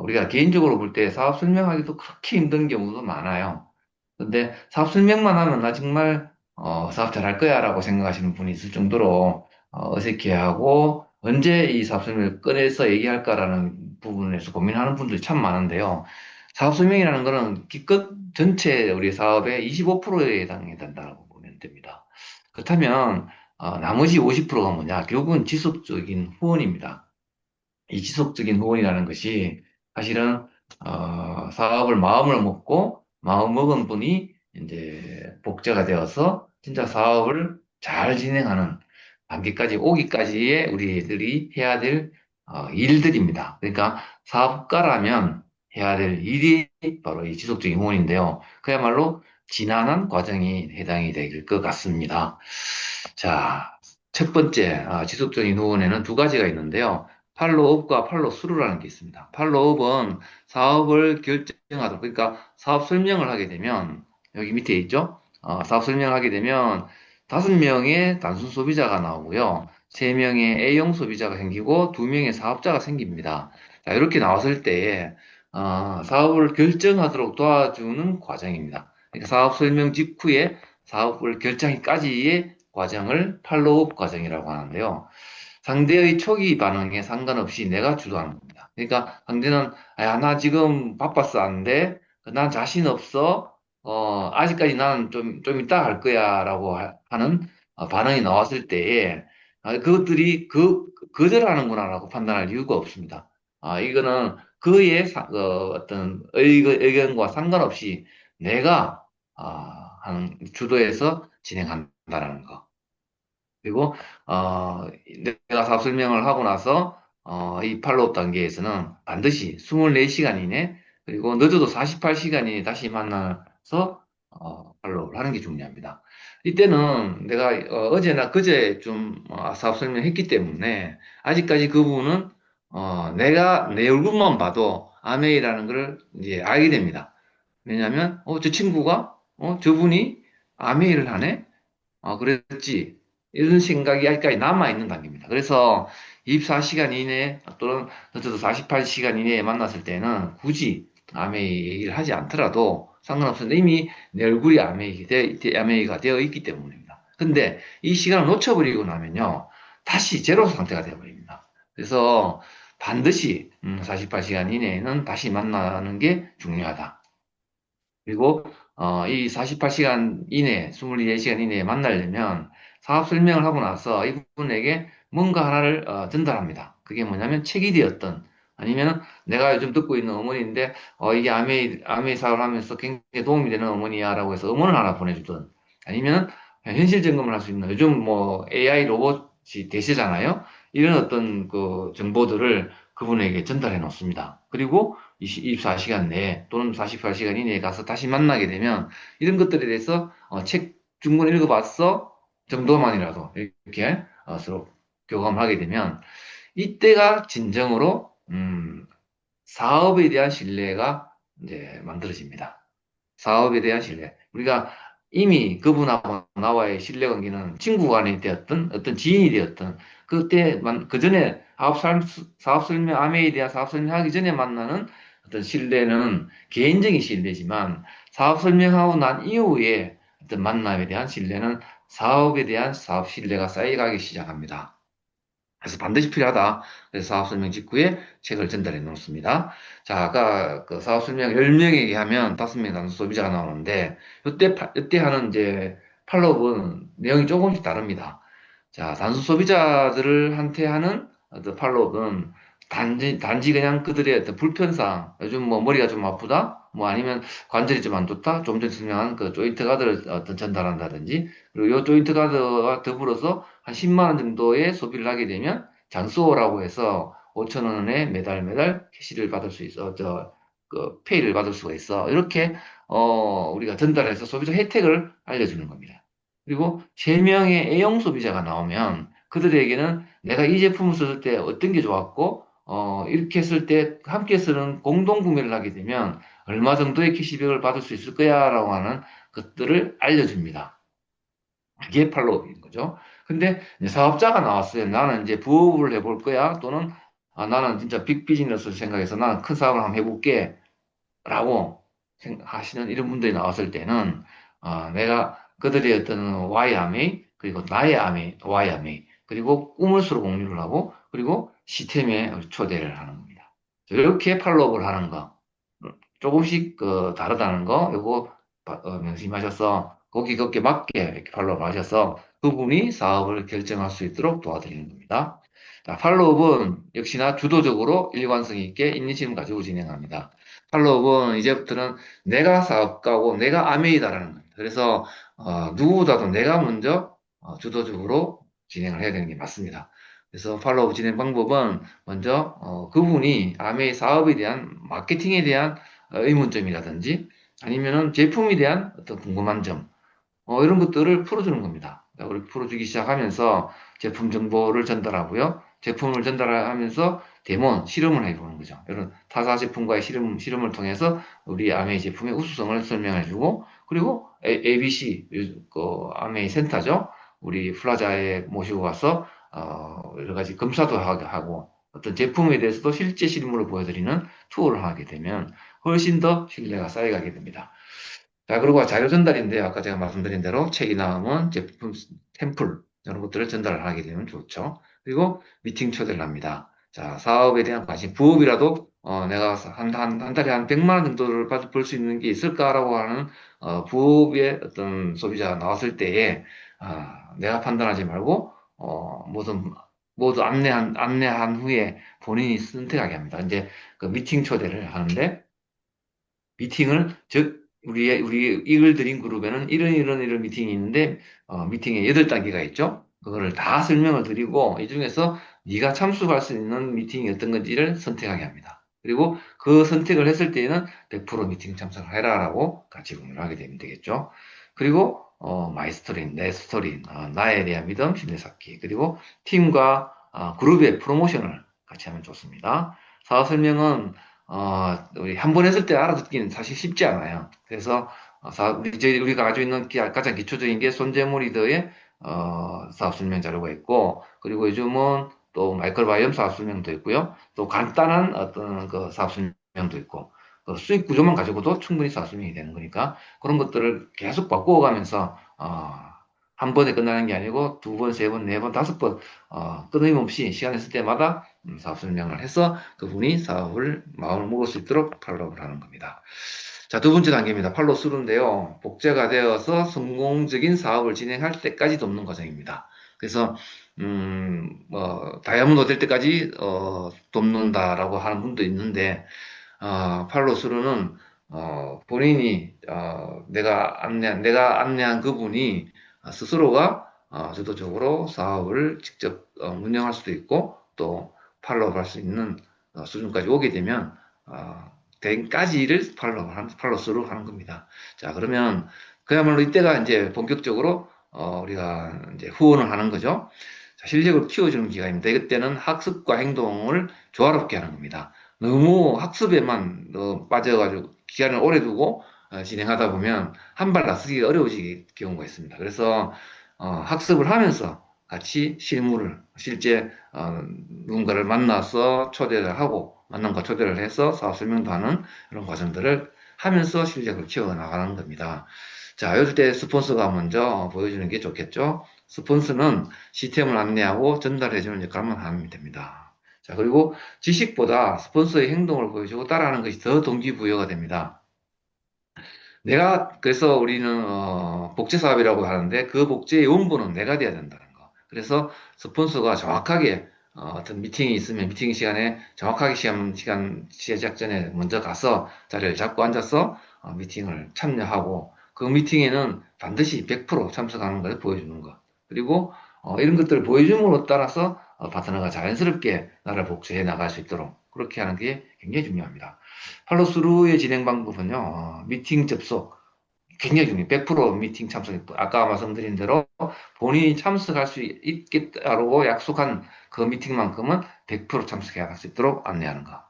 우리가 개인적으로 볼 때 사업 설명하기도 그렇게 힘든 경우도 많아요. 근데 사업 설명만 하면 나 정말 사업 잘할 거야 라고 생각하시는 분이 있을 정도로 어색해하고 언제 이 사업 설명을 꺼내서 얘기할까라는 부분에서 고민하는 분들이 참 많은데요. 사업 설명이라는 거는 기껏 전체 우리 사업의 25%에 해당이 된다고 보면 됩니다. 그렇다면 나머지 50%가 뭐냐? 결국은 지속적인 후원입니다. 이 지속적인 후원이라는 것이 사실은 사업을 마음을 먹고 마음 먹은 분이 이제 복제가 되어서 진짜 사업을 잘 진행하는 단계까지 오기까지의 우리들이 해야 될 일들입니다. 그러니까 사업가라면 해야 될 일이 바로 이 지속적인 후원인데요. 그야말로 지난한 과정이 해당이 될 것 같습니다. 자, 첫 번째 지속적인 후원에는 두 가지가 있는데요. 팔로업과 팔로스루라는 게 있습니다. 팔로업은 사업을 결정하도록, 그러니까 사업 설명을 하게 되면, 여기 밑에 있죠? 사업 설명을 하게 되면 5명의 단순 소비자가 나오고요. 3명의 A형 소비자가 생기고 2명의 사업자가 생깁니다. 자, 이렇게 나왔을 때에 사업을 결정하도록 도와주는 과정입니다. 그러니까 사업 설명 직후에 사업을 결정하기까지의 과정을 팔로업 과정이라고 하는데요. 상대의 초기 반응에 상관없이 내가 주도하는 겁니다. 그러니까 상대는 야, 나 지금 바빴어 하는데 난 자신 없어. 아직까지 나는 좀 이따 할 거야 라고 하는 반응이 나왔을 때에 그것들이 거절하는구나 라고 판단할 이유가 없습니다. 이거는 그의 어떤 의견과 상관없이 내가 하는 주도해서 진행한다라는 거. 그리고 내가 사업 설명을 하고 나서 이 팔로업 단계에서는 반드시 24시간 이내 그리고 늦어도 48시간 이내 다시 만나서 팔로우를 하는 게 중요합니다. 이때는 내가 어제나 그제 좀 사업 설명했기 때문에 아직까지 그 부분은 내가 내 얼굴만 봐도 아메이라는 걸 이제 알게 됩니다. 왜냐하면 저 친구가 저분이 아메이를 하네? 그랬지. 이런 생각이 아직까지 남아있는 단계입니다. 그래서 24시간 이내 또는 늦어도 48시간 이내에 만났을 때는 굳이 아메이 얘기를 하지 않더라도 상관없습니다. 이미 내 얼굴이 아메이가 되어 있기 때문입니다. 근데 이 시간을 놓쳐버리고 나면요. 다시 제로 상태가 되어버립니다. 그래서 반드시 48시간 이내에는 다시 만나는 게 중요하다. 그리고 이 48시간 이내, 24시간 이내에 만나려면 사업 설명을 하고 나서 이분에게 뭔가 하나를 전달합니다. 그게 뭐냐면 책이 되었던 아니면 내가 요즘 듣고 있는 어머니인데 이게 아메이 사업을 하면서 굉장히 도움이 되는 어머니야라고 해서 음원을 하나 보내주든 아니면 현실 점검을 할 수 있는 요즘 뭐 AI 로봇이 대세잖아요. 이런 어떤 그 정보들을 그분에게 전달해 놓습니다. 그리고 24시간 내에 또는 48시간 이내에 가서 다시 만나게 되면 이런 것들에 대해서 책 중간 읽어봤어 정도만이라도 이렇게 서로 교감을 하게 되면 이때가 진정으로 사업에 대한 신뢰가 이제 만들어집니다. 사업에 대한 신뢰. 우리가 이미 그분하고 나와의 신뢰 관계는 친구 간이 되었던 어떤 지인이 되었던 그 전에 사업 설명, 아메에 대한 사업 설명하기 전에 만나는 어떤 신뢰는 개인적인 신뢰지만 사업 설명하고 난 이후에 어떤 만남에 대한 신뢰는 사업에 대한 사업 신뢰가 쌓여가기 시작합니다. 그래서 반드시 필요하다. 그래서 사업 설명 직후에 책을 전달해 놓습니다. 자, 아까 그 사업 설명 10명에게 하면 5명 단수 소비자가 나오는데, 이때 하는 이제 팔로업은 내용이 조금씩 다릅니다. 자, 단수 소비자들을 한테 하는 어떤 팔로업은 단지 그냥 그들의 어떤 불편사항, 요즘 뭐 머리가 좀 아프다, 뭐 아니면 관절이 좀 안 좋다, 좀 전에 설명한 그 조인트 가드를 어떤 전달한다든지, 그리고 이 조인트 가드와 더불어서 한 10만 원 정도의 소비를 하게 되면 장수호라고 해서 5천 원에 매달 캐시를 받을 수 있어, 페이를 받을 수가 있어. 이렇게 우리가 전달해서 소비자 혜택을 알려주는 겁니다. 그리고 3명의 A형 소비자가 나오면 그들에게는 내가 이 제품을 썼을 때 어떤 게 좋았고 이렇게 했을 때 함께 쓰는 공동 구매를 하게 되면 얼마 정도의 캐시백을 받을 수 있을 거야라고 하는 것들을 알려줍니다. 그게 팔로우인 거죠. 근데 이제 사업자가 나왔어요. 나는 이제 부업을 해볼 거야. 또는 나는 진짜 빅 비즈니스를 생각해서 나는 큰 사업을 한번 해볼게. 라고 하시는 이런 분들이 나왔을 때는 내가 그들의 어떤 Y아메이 그리고 나의 아메이, Y아메이 그리고 꿈을 서로 공유를 하고 그리고 시스템에 초대를 하는 겁니다. 이렇게 팔로우를 하는 거 조금씩 다르다는 거 요거 명심하셔서 거기에 맞게 이렇게 팔로우를 하셔서 그분이 사업을 결정할 수 있도록 도와드리는 겁니다. 자, 팔로우는 역시나 주도적으로 일관성 있게 인내심을 가지고 진행합니다. 팔로우는 이제부터는 내가 사업가고 내가 아메이다라는 겁니다. 그래서 누구보다도 내가 먼저 주도적으로 진행을 해야 되는 게 맞습니다. 그래서 팔로우 진행 방법은 먼저 그분이 아메이 사업에 대한 마케팅에 대한 의문점이라든지 아니면은 제품에 대한 어떤 궁금한 점 이런 것들을 풀어주는 겁니다. 그렇게 풀어주기 시작하면서 제품 정보를 전달하고요. 제품을 전달하면서 데모, 실험을 해보는 거죠. 이런 타사 제품과의 실험을 통해서 우리 아메이 제품의 우수성을 설명해주고, 그리고 ABC, 그 아메이 센터죠. 우리 플라자에 모시고 가서, 여러 가지 검사도 하고, 어떤 제품에 대해서도 실제 실물을 보여드리는 투어를 하게 되면 훨씬 더 신뢰가 쌓여가게 됩니다. 자, 그리고 자료 전달인데요. 아까 제가 말씀드린 대로 책이 나오면 제품 템플, 이런 것들을 전달을 하게 되면 좋죠. 그리고 미팅 초대를 합니다. 자, 사업에 대한 관심, 부업이라도, 내가 한 달에 한 100만 원 정도를 벌 수 있는 게 있을까라고 하는, 부업의 어떤 소비자가 나왔을 때에, 내가 판단하지 말고, 모두 안내한 후에 본인이 선택하게 합니다. 이제 그 미팅 초대를 하는데, 미팅을, 즉, 우리 이글 드림 그룹에는 이런 미팅이 있는데, 미팅에 8단계가 있죠? 그거를 다 설명을 드리고, 이 중에서 네가 참석할 수 있는 미팅이 어떤 건지를 선택하게 합니다. 그리고 그 선택을 했을 때에는 100% 미팅 참석을 해라라고 같이 공유를 하게 되면 되겠죠. 그리고, 마이 스토리, 내 스토리, 나에 대한 믿음, 신뢰 쌓기. 그리고 팀과 그룹의 프로모션을 같이 하면 좋습니다. 사업 설명은 우리 한 번 했을 때 알아듣기는 사실 쉽지 않아요. 그래서 우리가 가지고 있는 가장 기초적인 게 손재무 리더의 사업 설명 자료가 있고, 그리고 요즘은 또 마이클 바이엄 사업 설명도 있고요. 또 간단한 어떤 그 사업 설명도 있고, 그 수익 구조만 가지고도 충분히 사업 설명이 되는 거니까 그런 것들을 계속 바꾸어가면서 한 번에 끝나는 게 아니고 2번, 3번, 4번, 5번 끊임없이 시간 있을 때마다 사업 설명을 해서 그분이 사업을 마음을 먹을 수 있도록 팔로우를 하는 겁니다. 자, 두 번째 단계입니다. 팔로우 스루인데요. 복제가 되어서 성공적인 사업을 진행할 때까지 돕는 과정입니다. 그래서 다이아몬드 될 때까지 돕는다라고 하는 분도 있는데 팔로우 스루는 본인이 내가 안내한 그분이 스스로가 주도적으로 사업을 직접 운영할 수도 있고 또 팔로우 할 수 있는 수준까지 오게 되면 된까지를 팔로우스루 하는 겁니다. 자, 그러면 그야말로 이때가 이제 본격적으로 우리가 이제 후원을 하는 거죠. 자, 실력을 키워주는 기간입니다. 이때는 학습과 행동을 조화롭게 하는 겁니다. 너무 학습에만 빠져가지고 기간을 오래 두고 진행하다 보면 한 발 나서기가 어려워지기 경우가 있습니다. 그래서 학습을 하면서 같이 실제 누군가를 만나서 초대를 하고 만남과 초대를 해서 사업 설명도 하는 이런 과정들을 하면서 실력을 키워나가는 겁니다. 자, 이럴 때 스폰서가 먼저 보여주는 게 좋겠죠. 스폰서는 시스템을 안내하고 전달해주는 역할만 하면 됩니다. 자, 그리고 지식보다 스폰서의 행동을 보여주고 따라하는 것이 더 동기부여가 됩니다. 그래서 우리는 복제 사업이라고 하는데 그 복제의 원본은 내가 돼야 된다는 거. 그래서 스폰서가 정확하게 어떤 미팅이 있으면 미팅 시간에 정확하게 시간 시작 전에 먼저 가서 자리를 잡고 앉아서 미팅을 참여하고 그 미팅에는 반드시 100% 참석하는 걸 보여주는 것. 그리고 이런 것들을 보여줌으로 따라서 파트너가 자연스럽게 나를 복제해 나갈 수 있도록 그렇게 하는 게 굉장히 중요합니다. 팔로스루의 진행 방법은요, 미팅 접속, 굉장히 중요해요. 100% 미팅 참석. 아까 말씀드린 대로 본인이 참석할 수 있겠다고 약속한 그 미팅만큼은 100% 참석할 수 있도록 안내하는 거.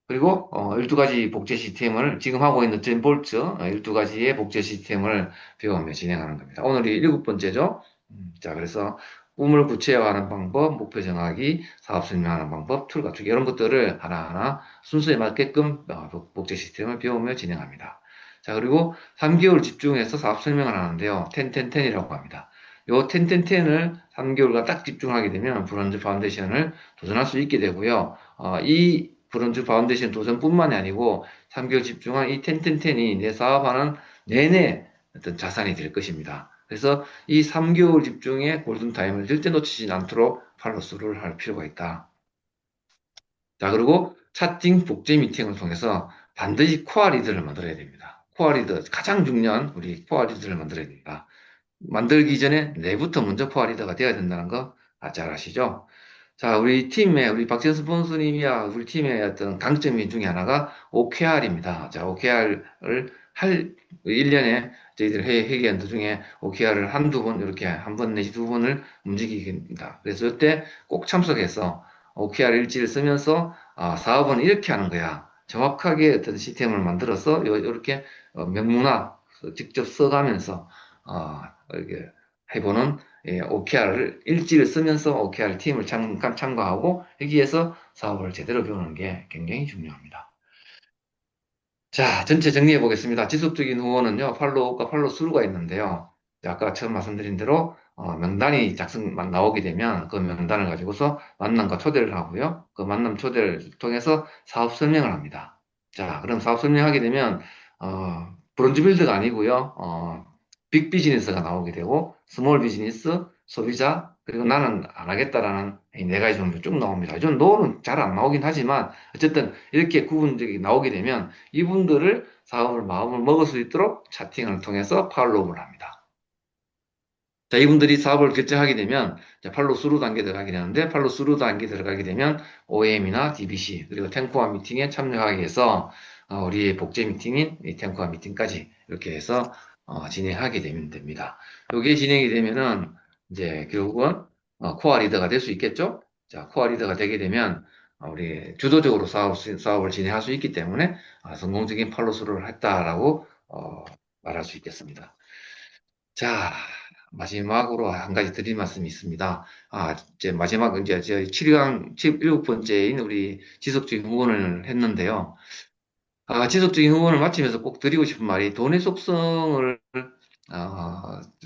그리고 12가지 복제 시스템을 지금 하고 있는 젠볼트 12가지의 복제 시스템을 배우며 진행하는 겁니다. 오늘이 7번째죠. 자, 그래서 꿈을 구체화하는 방법, 목표 정하기, 사업 설명하는 방법, 툴 갖추기 이런 것들을 하나하나 순서에 맞게끔 복제 시스템을 배우며 진행합니다. 자, 그리고 3개월 집중해서 사업 설명을 하는데요. 10-10-10이라고 합니다. 요 10-10-10을 3개월간 딱 집중하게 되면 브론즈 파운데이션을 도전할 수 있게 되고요. 이 브론즈 파운데이션 도전뿐만이 아니고 3개월 집중한 이 10-10-10이 내 사업하는 내내 어떤 자산이 될 것입니다. 그래서 이 3개월 집중의 골든타임을 절대 놓치지 않도록 팔로스루를 할 필요가 있다. 자, 그리고 차팅 복제 미팅을 통해서 반드시 코어 리더를 만들어야 됩니다. 코어 리더, 가장 중요한 우리 코어 리더를 만들어야 됩니다. 만들기 전에 내부터 먼저 코어 리더가 되어야 된다는 거 잘 아시죠? 자, 우리 팀의, 우리 박지현 스폰서님이야, 우리 팀의 어떤 강점 중에 하나가 OKR입니다. 자, OKR을 1년에 저희들 회계연도 중에 OKR을 한두 번, 이렇게 한 번 내지 두 번을 움직이니다. 그래서 이때 꼭 참석해서 OKR 일지를 쓰면서, 사업은 이렇게 하는 거야. 정확하게 어떤 시스템을 만들어서, 이렇게 명문화 직접 써가면서, 이렇게 해보는 OKR을 일지를 쓰면서 OKR 팀을 잠깐 참가하고 여기에서 사업을 제대로 배우는 게 굉장히 중요합니다. 자, 전체 정리해 보겠습니다. 지속적인 후원은요, 팔로우가 팔로우스루가 있는데요. 아까 처음 말씀드린 대로 명단이 나오게 되면 그 명단을 가지고서 만남과 초대를 하고요. 그 만남 초대를 통해서 사업 설명을 합니다. 자, 그럼 사업 설명하게 되면 브론즈 빌드가 아니고요. 빅 비즈니스가 나오게 되고 스몰 비즈니스, 소비자, 그리고 나는 안 하겠다라는 이 네 가지 종류 쭉 나옵니다. 좀 노는 잘 안 나오긴 하지만 어쨌든 이렇게 구분적이 나오게 되면 이분들을 사업을 마음을 먹을 수 있도록 차팅을 통해서 팔로우를 합니다. 자, 이분들이 사업을 결정하게 되면 팔로우 스루 단계 들어가게 되는데 팔로우 스루 단계 들어가게 되면 OM이나 DBC 그리고 탱코아 미팅에 참여하기 위해서 우리의 복제 미팅인 이 탱코아 미팅까지 이렇게 해서 진행하게 되면 됩니다. 이게 진행이 되면은 이제 결국은 코어 리더가 될 수 있겠죠? 자, 코어 리더가 되게 되면 우리 주도적으로 사업을 진행할 수 있기 때문에 성공적인 팔로스루를 했다라고 말할 수 있겠습니다. 자, 마지막으로 한 가지 드릴 말씀이 있습니다. 이제 마지막 이제 7강 7번째인 우리 지속적인 후원을 했는데요. 지속적인 후원을 마치면서 꼭 드리고 싶은 말이 돈의 속성을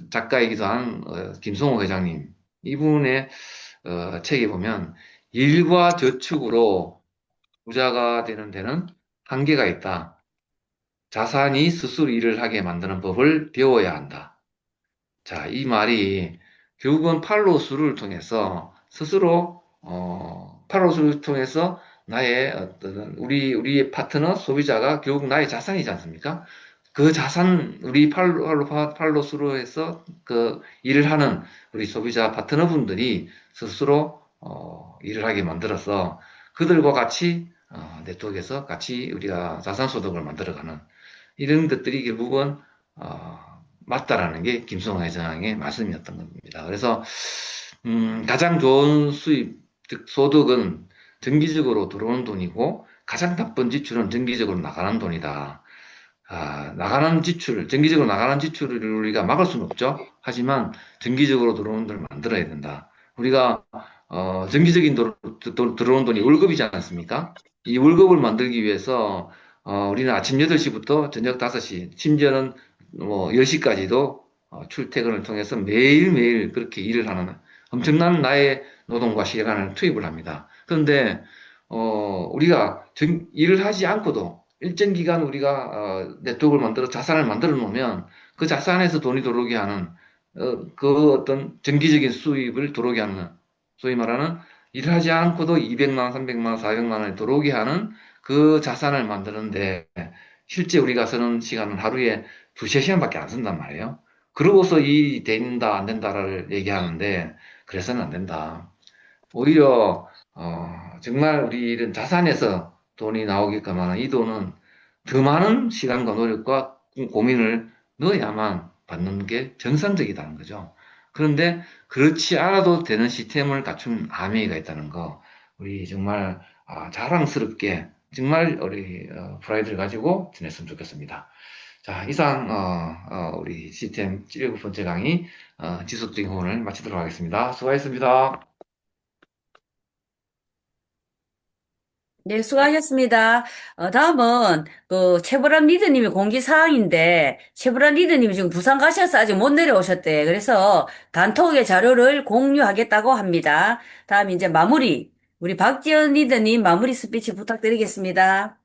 작가이기도 한 김성호 회장님 이분의 책에 보면 일과 저축으로 부자가 되는 데는 한계가 있다. 자산이 스스로 일을 하게 만드는 법을 배워야 한다. 자, 이 말이 결국은 팔로우스루를 통해서 스스로 팔로우스루를 통해서 나의 어떤 우리의 파트너 소비자가 결국 나의 자산이지 않습니까? 그 자산 우리 팔로우스루 해서 그 일을 하는 우리 소비자 파트너분들이 스스로 일을 하게 만들어서 그들과 같이 네트워크에서 같이 우리가 자산 소득을 만들어가는 이런 것들이 결국은 맞다라는 게 김성호 회장의 말씀이었던 겁니다. 그래서 가장 좋은 수입, 즉 소득은 정기적으로 들어오는 돈이고 가장 나쁜 지출은 정기적으로 나가는 돈이다. 나가는 지출, 정기적으로 나가는 지출을 우리가 막을 수는 없죠. 하지만 정기적으로 들어오는 돈을 만들어야 된다. 우리가 정기적인 들어오는 돈이 월급이지 않습니까? 이 월급을 만들기 위해서 우리는 아침 8시부터 저녁 5시, 심지어는 뭐 10시까지도 출퇴근을 통해서 매일매일 그렇게 일을 하는 엄청난 나의 노동과 시간을 투입을 합니다. 그런데 우리가 일을 하지 않고도 일정 기간 우리가 네트워크를 만들어 자산을 만들어 놓으면 그 자산에서 돈이 들어오게 하는 그 어떤 정기적인 수입을 들어오게 하는 소위 말하는 일을 하지 않고도 200만 원, 300만 원, 400만 원이 들어오게 하는 그 자산을 만드는데 실제 우리가 쓰는 시간은 하루에 2~3시간밖에 안 쓴단 말이에요. 그러고서 일이 된다, 안 된다를 얘기하는데 그래서는 안 된다. 오히려 정말 우리 일은 자산에서 돈이 나오게끔 하는 이 돈은 더 많은 시간과 노력과 고민을 넣어야만 받는 게 정상적이다는 거죠. 그런데 그렇지 않아도 되는 시스템을 갖춘 아메이가 있다는 거, 우리 정말 자랑스럽게 정말 우리 프라이드를 가지고 지냈으면 좋겠습니다. 자, 이상 우리 시스템 7번째 강의 지속적인 후원을 마치도록 하겠습니다. 수고하셨습니다. 네, 수고하셨습니다. 다음은 그 최보람 리더님의 공지사항인데 최보람 리더님이 지금 부산 가셔서 아직 못 내려오셨대. 그래서 단톡에 자료를 공유하겠다고 합니다. 다음 이제 마무리. 우리 박지연 리더님 마무리 스피치 부탁드리겠습니다.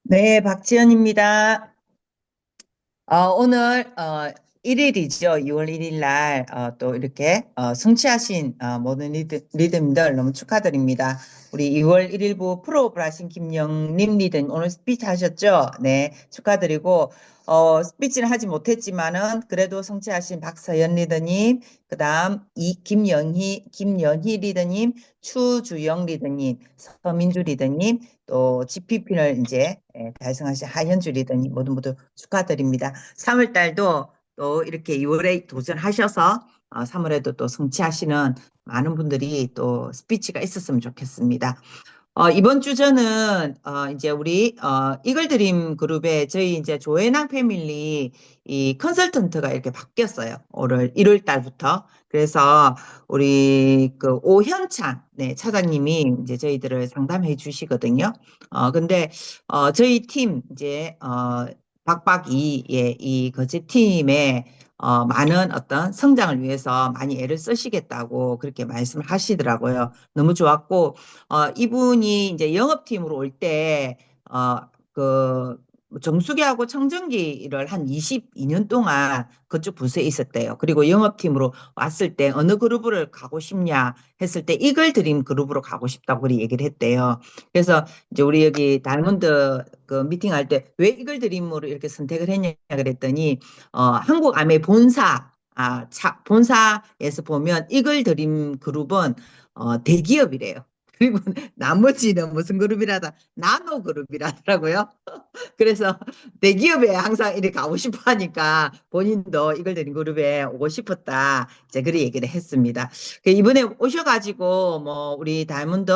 네, 박지연입니다. 오늘 1일이죠. 2월 1일 날 또 이렇게 성취하신 모든 리더님들 너무 축하드립니다. 우리 2월 1일부 프로 브라신 김영림 리더님 오늘 스피치 하셨죠? 네, 축하드리고 스피치는 하지 못했지만은 그래도 성취하신 박서연 리더님, 그다음 김연희 리더님, 추주영 리더님, 서민주 리더님, 또 GPP를 이제 달성하신 하현주 리더님 모두 축하드립니다. 3월 달도 또 이렇게 2월에 도전하셔서 3월에도 또 성취하시는 많은 분들이 또 스피치가 있었으면 좋겠습니다. 이번 주 저는 이제 우리 이글드림 그룹에 저희 이제 조혜낭 패밀리 이 컨설턴트가 이렇게 바뀌었어요. 올 1월 달부터. 그래서 우리 그 오현찬 차장님이 이제 저희들을 상담해 주시거든요. 근데 저희 팀 이제 박박이 이 거제 팀에 많은 어떤 성장을 위해서 많이 애를 쓰시겠다고 그렇게 말씀을 하시더라고요. 너무 좋았고 이분이 이제 영업팀으로 올 때, 그, 정수기하고 청정기를 한 22년 동안 그쪽 부서에 있었대요. 그리고 영업팀으로 왔을 때 어느 그룹을 가고 싶냐 했을 때 이글드림 그룹으로 가고 싶다고 그렇게 얘기를 했대요. 그래서 이제 우리 여기 다이아몬드 그 미팅할 때 왜 이글드림으로 이렇게 선택을 했냐 그랬더니, 한국 아메 본사에서 보면 이글드림 그룹은 대기업이래요. 그리고 나머지는 무슨 그룹이라다 나노 그룹이라더라고요. 그래서 대기업에 항상 이렇게 가고 싶어 하니까 본인도 이글드림 그룹에 오고 싶었다. 이제 그런 얘기를 했습니다. 이번에 오셔가지고 뭐 우리 다이아몬드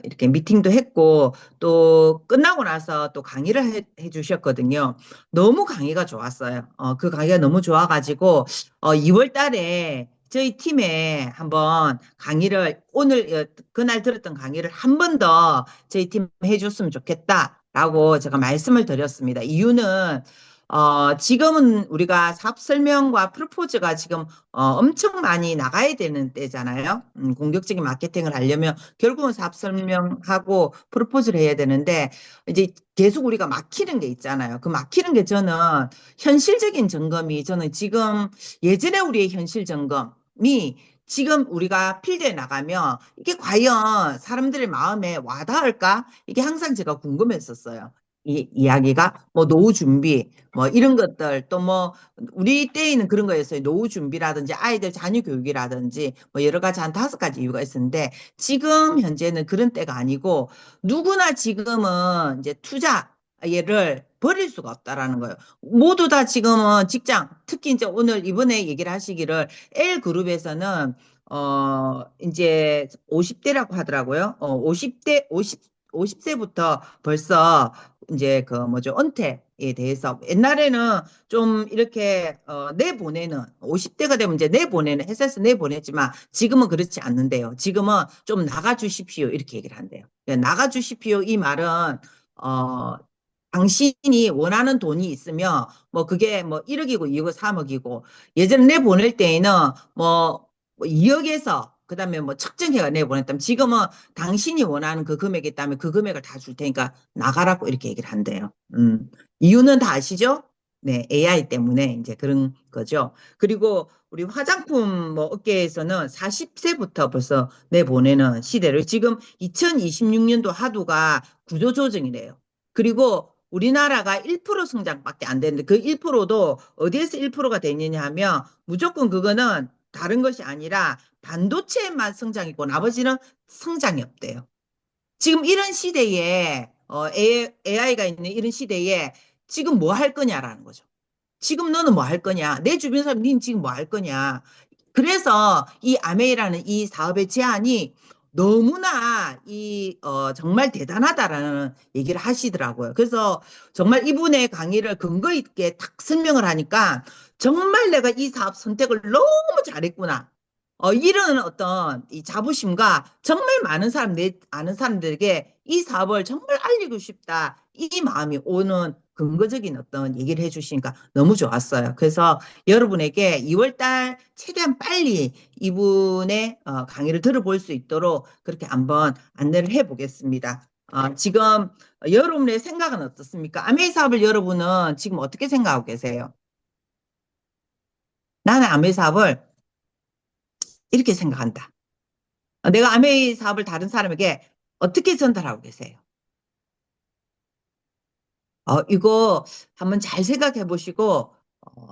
이렇게 미팅도 했고 또 끝나고 나서 또 강의를 해주셨거든요. 너무 강의가 좋았어요. 그 강의가 너무 좋아가지고 2월 달에 저희 팀에 한번 강의를 오늘 그날 들었던 강의를 한 번 더 저희 팀 해줬으면 좋겠다라고 제가 말씀을 드렸습니다. 이유는 지금은 우리가 사업 설명과 프로포즈가 지금 엄청 많이 나가야 되는 때잖아요. 공격적인 마케팅을 하려면 결국은 사업 설명하고 프로포즈를 해야 되는데 이제 계속 우리가 막히는 게 있잖아요. 그 막히는 게 저는 현실적인 점검이 저는 지금 예전에 우리의 현실 점검이 지금 우리가 필드에 나가면 이게 과연 사람들의 마음에 와닿을까? 이게 항상 제가 궁금했었어요. 이 이야기가 뭐 노후 준비 뭐 이런 것들 또 뭐 우리 때에는 그런 거였어요. 노후 준비라든지 아이들 자녀 교육이라든지 뭐 여러 가지 한 5가지 이유가 있었는데 지금 현재는 그런 때가 아니고 누구나 지금은 이제 투자를 버릴 수가 없다라는 거예요. 모두 다 지금은 직장, 특히 이제 오늘 이번에 얘기를 하시기를 L그룹에서는 이제 50대라고 하더라고요. 50세부터 벌써 이제 그 뭐죠, 은퇴에 대해서 옛날에는 좀 이렇게 내보내는 50대가 되면 이제 내보내는 회사에서 내보냈지만 지금은 그렇지 않는데요. 지금은 좀 나가주십시오 이렇게 얘기를 한대요. 나가주십시오 이 말은 당신이 원하는 돈이 있으면 뭐 그게 뭐 1억이고 2억, 3억이고 예전에 내보낼 때에는 뭐 2억에서 그다음에 뭐 측정해가 내보냈다면 지금은 당신이 원하는 그 금액이 있다면 그 금액을 다 줄 테니까 나가라고 이렇게 얘기를 한대요. 이유는 다 아시죠? 네, AI 때문에 이제 그런 거죠. 그리고 우리 화장품 뭐 업계에서는 40세부터 벌써 내보내는 시대를 지금 2026년도 하두가 구조조정이래요. 그리고 우리나라가 1% 성장밖에 안 되는데 그 1%도 어디에서 1%가 되느냐 하면 무조건 그거는 다른 것이 아니라 반도체만 성장이고 나머지는 성장이 없대요. 지금 이런 시대에 AI가 있는 이런 시대에 지금 뭐 할 거냐라는 거죠. 지금 너는 뭐 할 거냐? 내 주변 사람, 닌 지금 뭐 할 거냐? 그래서 이 아메이라는 이 사업의 제안이 너무나 정말 대단하다라는 얘기를 하시더라고요. 그래서 정말 이분의 강의를 근거 있게 딱 설명을 하니까 정말 내가 이 사업 선택을 너무 잘했구나. 이런 어떤 이 자부심과 정말 많은 사람, 내 아는 사람들에게 이 사업을 정말 알리고 싶다. 이 마음이 오는 근거적인 어떤 얘기를 해주시니까 너무 좋았어요. 그래서 여러분에게 2월달 최대한 빨리 이분의 강의를 들어볼 수 있도록 그렇게 한번 안내를 해보겠습니다. 지금 여러분의 생각은 어떻습니까? 아메이 사업을 여러분은 지금 어떻게 생각하고 계세요? 나는 아메이 사업을 이렇게 생각한다. 내가 아메이 사업을 다른 사람에게 어떻게 전달하고 계세요? 이거 한번 잘 생각해 보시고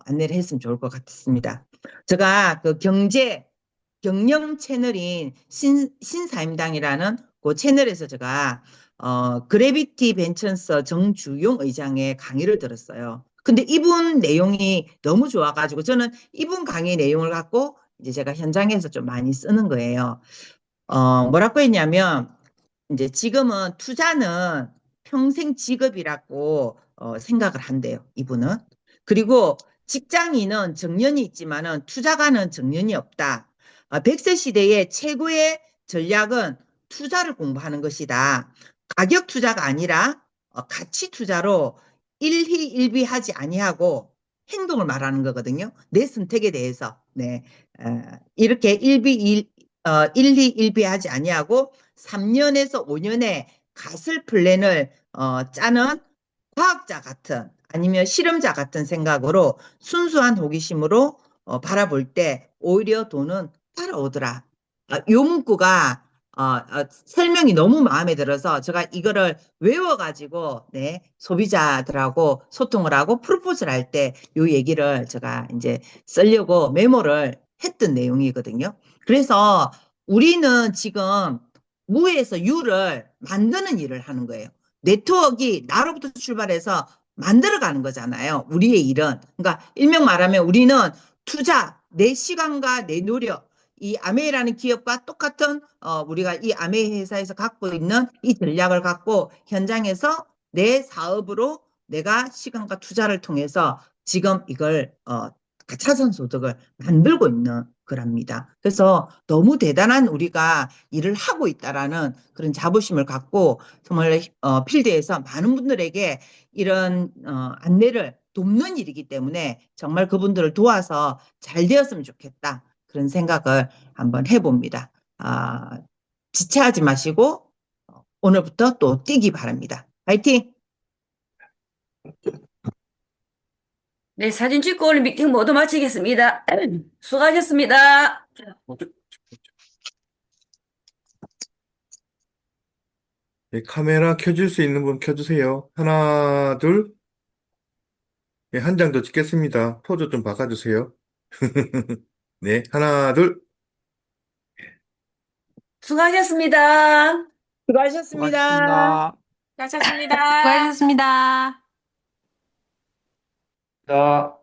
안내를 했으면 좋을 것 같습니다. 제가 그 경영 채널인 신사임당이라는 그 채널에서 제가 그래비티 벤처스 정주용 의장의 강의를 들었어요. 근데 이분 내용이 너무 좋아가지고 저는 이분 강의 내용을 갖고 이제 제가 현장에서 좀 많이 쓰는 거예요. 뭐라고 했냐면 이제 지금은 투자는 평생 직업이라고 생각을 한대요, 이분은. 그리고 직장인은 정년이 있지만은 투자가는 정년이 없다. 100세 시대의 최고의 전략은 투자를 공부하는 것이다. 가격 투자가 아니라 가치 투자로 일희일비하지 아니하고 행동을 말하는 거거든요. 내 선택에 대해서. 네. 이렇게 일희일비하지 아니하고 3년에서 5년의 가설 플랜을 짜는 과학자 같은 아니면 실험자 같은 생각으로 순수한 호기심으로 바라볼 때 오히려 돈은 따라오더라. 요 문구가 설명이 너무 마음에 들어서 제가 이거를 외워가지고 네, 소비자들하고 소통을 하고 프로포즈를 할 때 요 얘기를 제가 이제 쓰려고 메모를 했던 내용이거든요. 그래서 우리는 지금 무에서 유를 만드는 일을 하는 거예요. 네트워크가 나로부터 출발해서 만들어가는 거잖아요. 우리의 일은. 그러니까 일명 말하면 우리는 투자, 내 시간과 내 노력, 이 아메이라는 기업과 똑같은 우리가 이 아메이 회사에서 갖고 있는 이 전략을 갖고 현장에서 내 사업으로 내가 시간과 투자를 통해서 지금 이걸 가차선 소득을 만들고 있는 거랍니다. 그래서 너무 대단한 우리가 일을 하고 있다라는 그런 자부심을 갖고 정말 필드에서 많은 분들에게 이런 안내를 돕는 일이기 때문에 정말 그분들을 도와서 잘 되었으면 좋겠다. 그런 생각을 한번 해봅니다. 지체하지 마시고 오늘부터 또 뛰기 바랍니다. 파이팅! 네, 사진 찍고 오늘 미팅 모두 마치겠습니다. 수고하셨습니다. 네, 카메라 켜줄 수 있는 분 켜주세요. 하나, 둘. 네, 한 장 더 찍겠습니다. 포즈 좀 바꿔주세요. 네, 하나, 둘. 수고하셨습니다. 수고하셨습니다. 수고하셨습니다. 수고하셨습니다. 자.